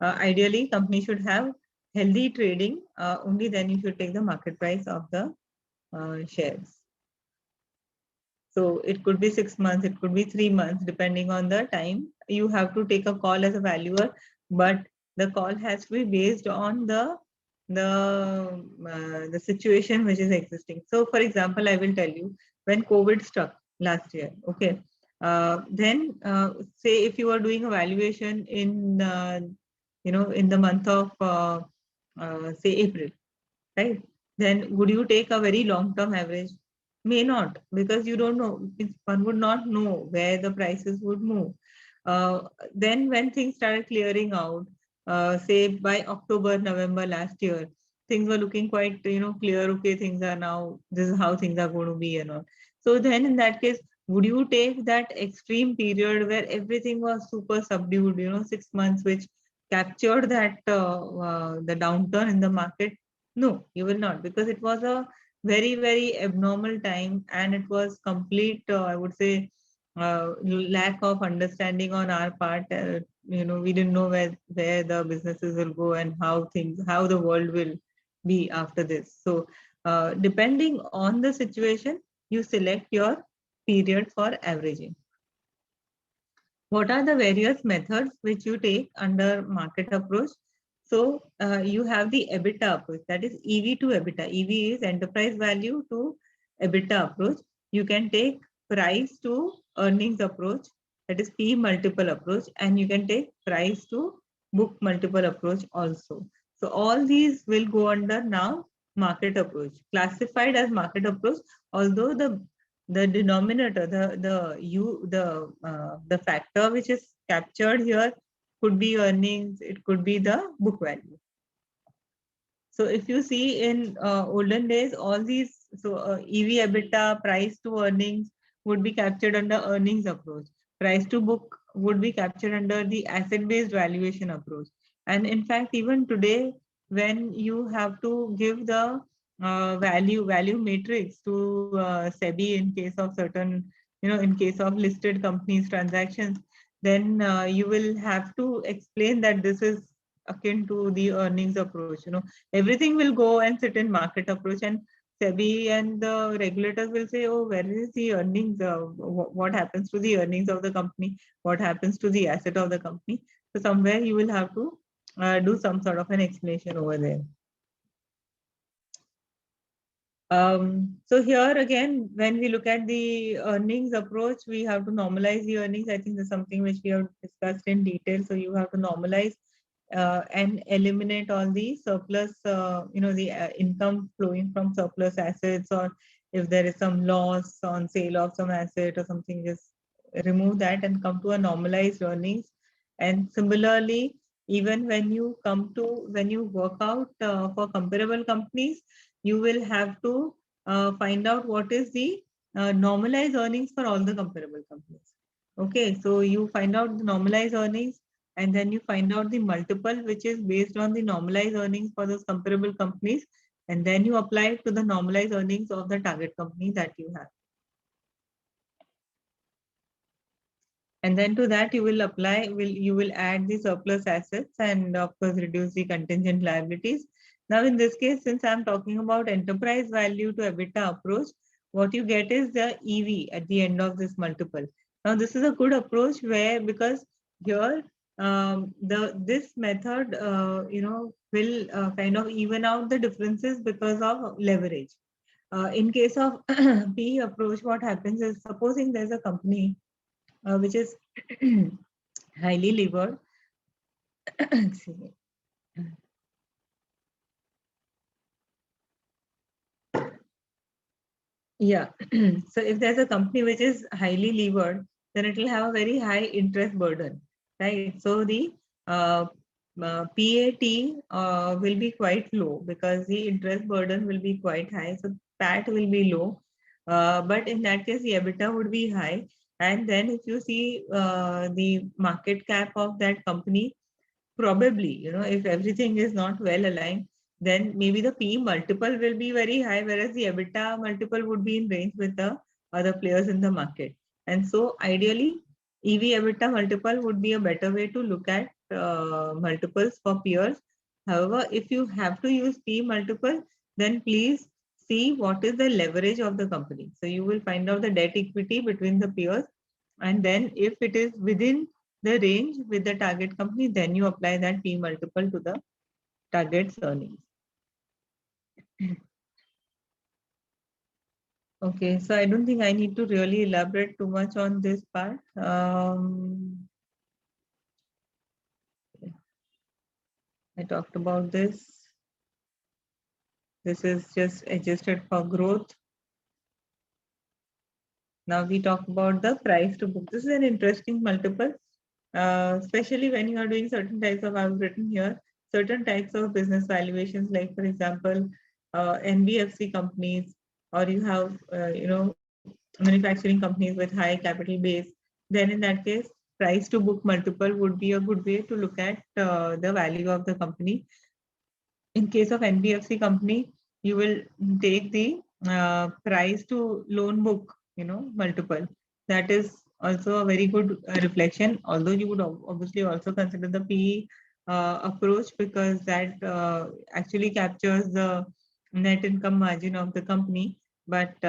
D: Ideally, company should have healthy trading, only then you should take the market price of the shares. So it could be 6 months, it could be 3 months, depending on the time. You have to take a call as a valuer, but the call has to be based on the situation which is existing. So for example, I will tell you, when COVID struck last year, okay, then say if you are doing a valuation in in the month of say April, right? Then would you take a very long-term average? May not, because you don't know. One would not know where the prices would move. Then when things started clearing out, say by October, November last year, things were looking quite clear. Okay, things are now, this is how things are going to be and all. So then in that case, would you take that extreme period where everything was super subdued, 6 months, which captured that the downturn in the market? No, you will not, because it was a very, very abnormal time, and it was complete, I would say, lack of understanding on our part. We didn't know where the businesses will go and how the world will be after this. So depending on the situation, you select your period for averaging. What are the various methods which you take under market approach? So you have the EBITDA approach, that is EV to EBITDA. EV is enterprise value to EBITDA approach. You can take price to earnings approach, that is P multiple approach, and you can take price to book multiple approach also. So all these will go under now market approach, classified as market approach, although the denominator, the factor which is captured here could be earnings, it could be the book value. So if you see in olden days, all these, so EV, EBITDA, price to earnings would be captured under earnings approach. Price to book would be captured under the asset-based valuation approach. And in fact, even today, when you have to give the value matrix to SEBI in case of certain, in case of listed companies transactions, then you will have to explain that this is akin to the earnings approach. Everything will go and sit in market approach, and SEBI and the regulators will say, oh, where is the earnings? What happens to the earnings of the company? What happens to the asset of the company? So somewhere you will have to do some sort of an explanation over there. So here again, when we look at the earnings approach, we have to normalize the earnings. I think that's something which we have discussed in detail. So you have to normalize and eliminate all the surplus, the income flowing from surplus assets, or if there is some loss on sale of some asset or something, just remove that and come to a normalized earnings. And similarly, even when you work out for comparable companies, you will have to find out what is the normalized earnings for all the comparable companies. Okay, so you find out the normalized earnings, and then you find out the multiple which is based on the normalized earnings for those comparable companies, and then you apply it to the normalized earnings of the target company that you have. And then to that you will add the surplus assets and of course reduce the contingent liabilities. Now in this case, since I'm talking about enterprise value to EBITDA approach, what you get is the EV at the end of this multiple. Now this is a good approach where, because here this method will kind of even out the differences because of leverage. In case of P approach, what happens is, supposing there's a company which is highly levered. Excuse me. Yeah. So if there's a company which is highly levered, then it will have a very high interest burden, right? So the PAT will be quite low because the interest burden will be quite high. So PAT will be low. But in that case, the EBITDA would be high. And then if you see the market cap of that company, probably, if everything is not well aligned, then maybe the P multiple will be very high, whereas the EBITDA multiple would be in range with the other players in the market. And so ideally, EV EBITDA multiple would be a better way to look at multiples for peers. However, if you have to use P multiple, then please see what is the leverage of the company. So you will find out the debt equity between the peers. And then if it is within the range with the target company, then you apply that P multiple to the target's earnings. Okay, so I don't think I need to really elaborate too much on this part. I talked about this. This is just adjusted for growth. Now we talk about the price to book. This is an interesting multiple, especially when you are doing certain types of, I've written here, certain types of business valuations, like for example, NBFC companies, or you have, manufacturing companies with high capital base. Then in that case, price to book multiple would be a good way to look at the value of the company. In case of NBFC company, you will take the price to loan book, multiple. That is also a very good reflection, although you would obviously also consider the PE approach, because that actually captures the net income margin of the company. But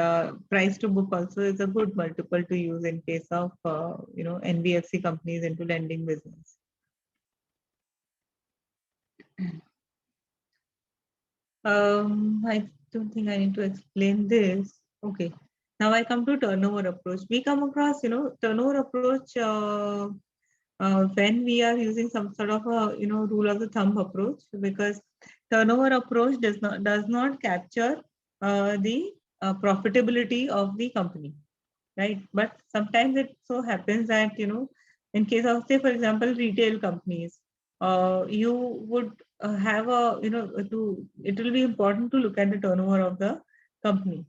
D: price to book also is a good multiple to use in case of NBFC companies into lending business. I don't think I need to explain this. Okay. Now I come to turnover approach. We come across, turnover approach when we are using some sort of a, rule of the thumb approach, because turnover approach does not capture the profitability of the company, right? But sometimes it so happens that, in case of, say, for example, retail companies, you would have a, it will be important to look at the turnover of the company.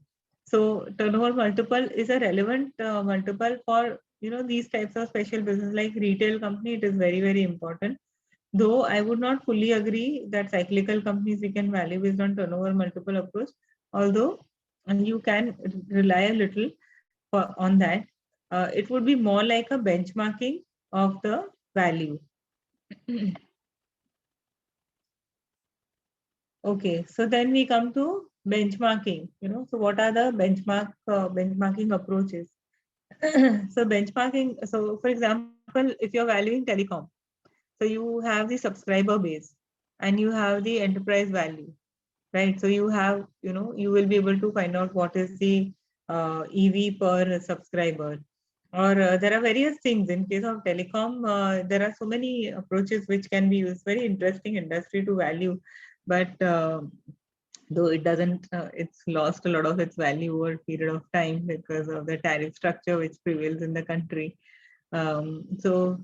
D: So turnover multiple is a relevant multiple for, these types of special business like retail company. It is very, very important. Though I would not fully agree that cyclical companies we can value based on turnover multiple approach, although you can rely a little on that. It would be more like a benchmarking of the value. Okay, so then we come to benchmarking. So what are the benchmarking approaches? So benchmarking. So for example, if you're valuing telecom, so you have the subscriber base and you have the enterprise value, right? So you have, you will be able to find out what is the EV per subscriber. Or there are various things. In case of telecom, there are so many approaches which can be used. Very interesting industry to value, but though it doesn't, it's lost a lot of its value over a period of time because of the tariff structure which prevails in the country. So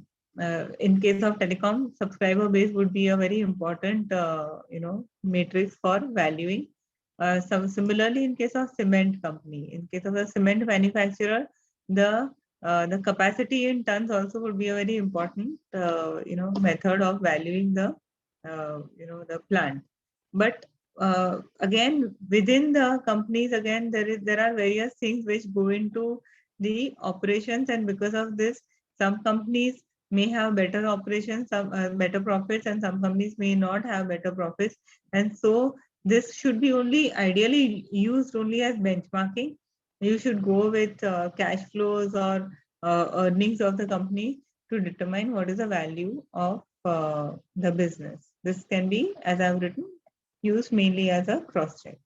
D: in case of telecom, subscriber base would be a very important, matrix for valuing. So similarly, in case of cement company, in case of a cement manufacturer, the capacity in tons also would be a very important, method of valuing the, the plant. But again, within the companies, again, there are various things which go into the operations, and because of this, some companies may have better operations, some better profits, and some companies may not have better profits. And so this should be only ideally used only as benchmarking. You should go with cash flows or earnings of the company to determine what is the value of the business. This can be, as I've written, used mainly as a cross check.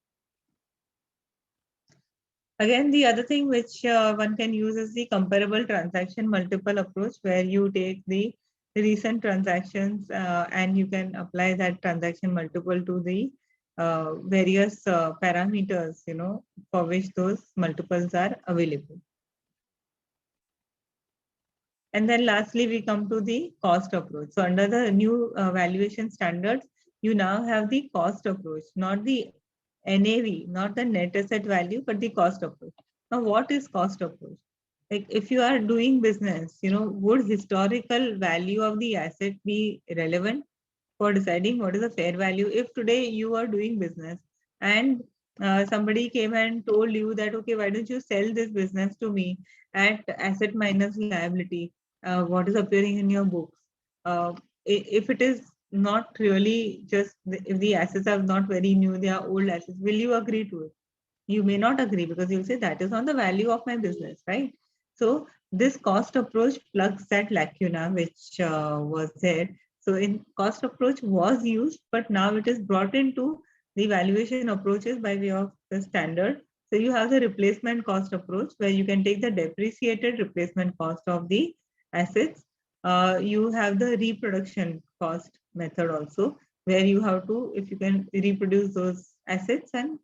D: Again, the other thing which one can use is the comparable transaction multiple approach, where you take the recent transactions and you can apply that transaction multiple to the various parameters, for which those multiples are available. And then lastly, we come to the cost approach. So under the new valuation standards, you now have the cost approach, not the NAV, not the net asset value, but the cost approach. Now, what is cost approach? Like if you are doing business, would historical value of the asset be relevant for deciding what is the fair value? If today you are doing business and somebody came and told you that, okay, why don't you sell this business to me at asset minus liability, what is appearing in your books? If it is not really just, if the assets are not very new, they are old assets, will you agree to it? You may not agree because you'll say that is not the value of my business, right? So this cost approach plugs that lacuna which was there. So in cost approach was used, but now it is brought into the valuation approaches by way of the standard. So you have the replacement cost approach where you can take the depreciated replacement cost of the assets. You have the reproduction cost method also, where you have to, if you can reproduce those assets and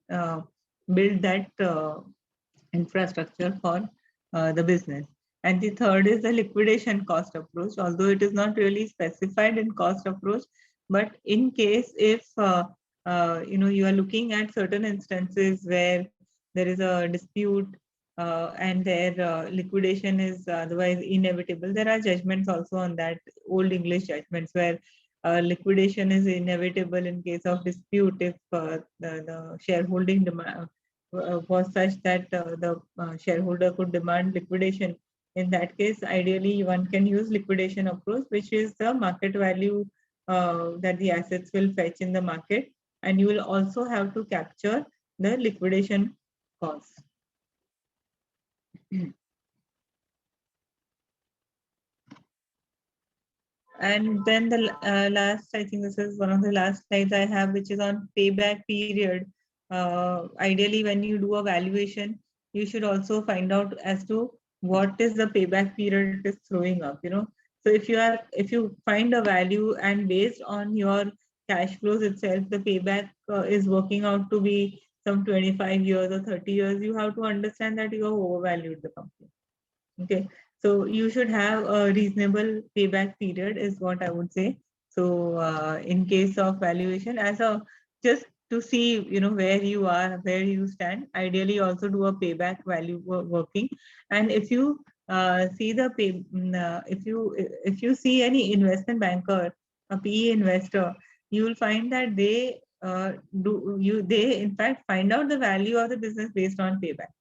D: build that infrastructure for the business. And the third is the liquidation cost approach, although it is not really specified in cost approach, but in case if you are looking at certain instances where there is a dispute and their liquidation is otherwise inevitable, there are judgments also on that, old English judgments, where liquidation is inevitable in case of dispute if the shareholding demand was such that the shareholder could demand liquidation. In that case, ideally, one can use liquidation approach, which is the market value that the assets will fetch in the market, and you will also have to capture the liquidation cost. And then the last, I think this is one of the last slides I have, which is on payback period. Ideally, when you do a valuation, you should also find out as to what is the payback period it is throwing up. So if you find a value and based on your cash flows itself, the payback is working out to be some 25 years or 30 years, you have to understand that you have overvalued the company. Okay, so you should have a reasonable payback period is what I would say. So in case of valuation, as a just to see where you are, where you stand, ideally also do a payback value working. And if you see the if you see any investment banker, a PE investor, you will find that they they in fact find out the value of the business based on payback.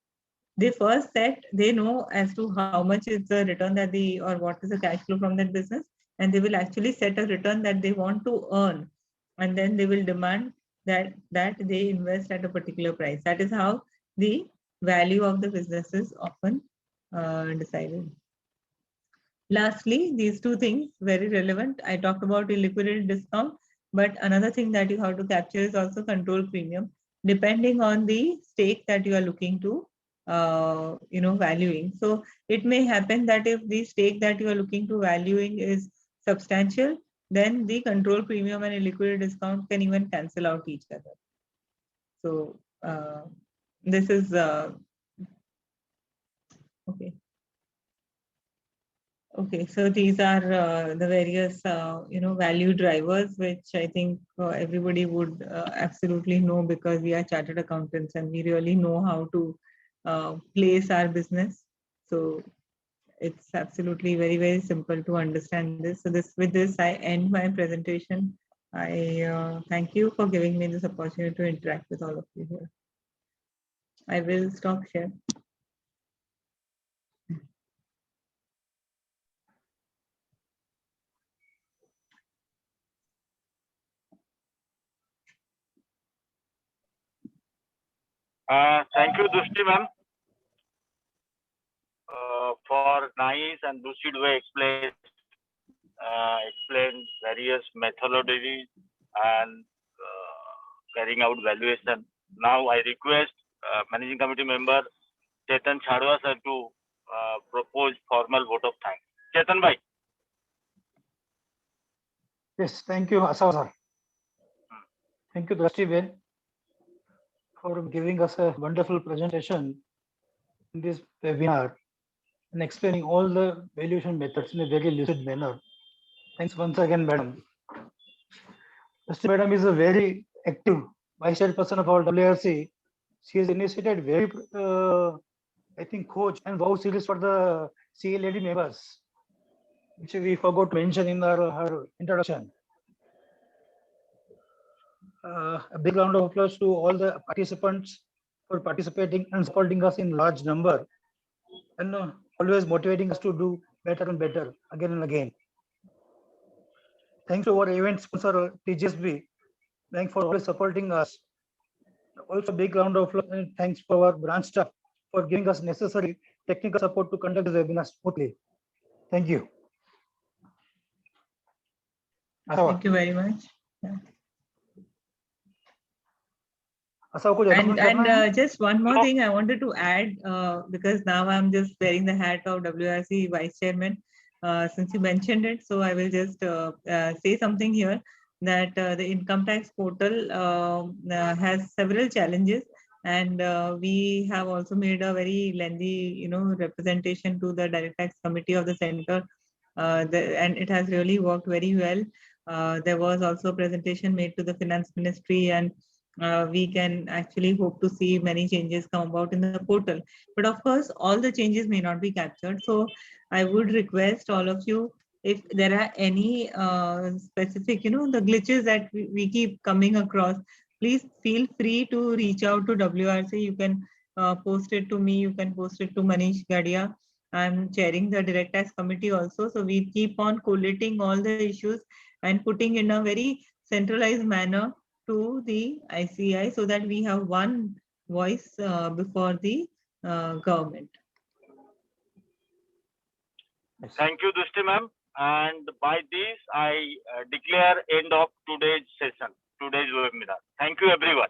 D: They first they know as to how much is the return that they, or what is the cash flow from that business, and they will actually set a return that they want to earn, and then they will demand that they invest at a particular price. That is how the value of the business is often decided. Lastly, these two things very relevant. I talked about illiquidity discount, but another thing that you have to capture is also control premium, depending on the stake that you are looking to valuing. So it may happen that if the stake that you are looking to valuing is substantial, then the control premium and illiquidity discount can even cancel out each other. So this is okay. Okay, so these are the various value drivers, which I think everybody would absolutely know, because we are chartered accountants and we really know how to place our business. So it's absolutely very simple to understand this. So with this I end my presentation. I thank you for giving me this opportunity to interact with all of you here. I will stop share.
E: Thank you, Drushti ma'am, for nice and lucid way explain various methodologies and carrying out valuation. Now I request Managing Committee member Chetan Chadwa sir to propose formal vote of thanks. Chetan bhai.
F: Yes, thank you, Asav sir. Thank you, Drushti Ben, for giving us a wonderful presentation in this webinar and explaining all the valuation methods in a very lucid manner. Thanks once again, madam. Drushti madam is a very active vice chairperson of our WRC. She has initiated very, I think, coach and wow series for the CLAD members, which we forgot to mention in her introduction. A big round of applause to all the participants for participating and supporting us in large number, and always motivating us to do better and better again and again. Thanks to our event sponsor TGSB Bank for always supporting us. Also, big round of applause and thanks for our branch staff for giving us necessary technical support to conduct this webinar smoothly. Thank you.
D: Thank you very much. Yeah. And just one more thing I wanted to add, because now I'm just wearing the hat of WRC Vice Chairman, since you mentioned it. So I will just say something here, that the income tax portal has several challenges, and we have also made a very lengthy representation to the Direct Tax Committee of the Center, and it has really worked very well. There was also a presentation made to the Finance Ministry, and we can actually hope to see many changes come about in the portal. But of course, all the changes may not be captured. So I would request all of you, if there are any specific, the glitches that we keep coming across, please feel free to reach out to WRC. You can post it to me. You can post it to Manish Gadia. I'm chairing the Direct Tax Committee also. So we keep on collating all the issues and putting in a very centralized manner to the ICAI, so that we have one voice before the government.
E: Thank you, Drushti ma'am. And by this, I declare end of today's session, today's webinar. Thank you, everyone.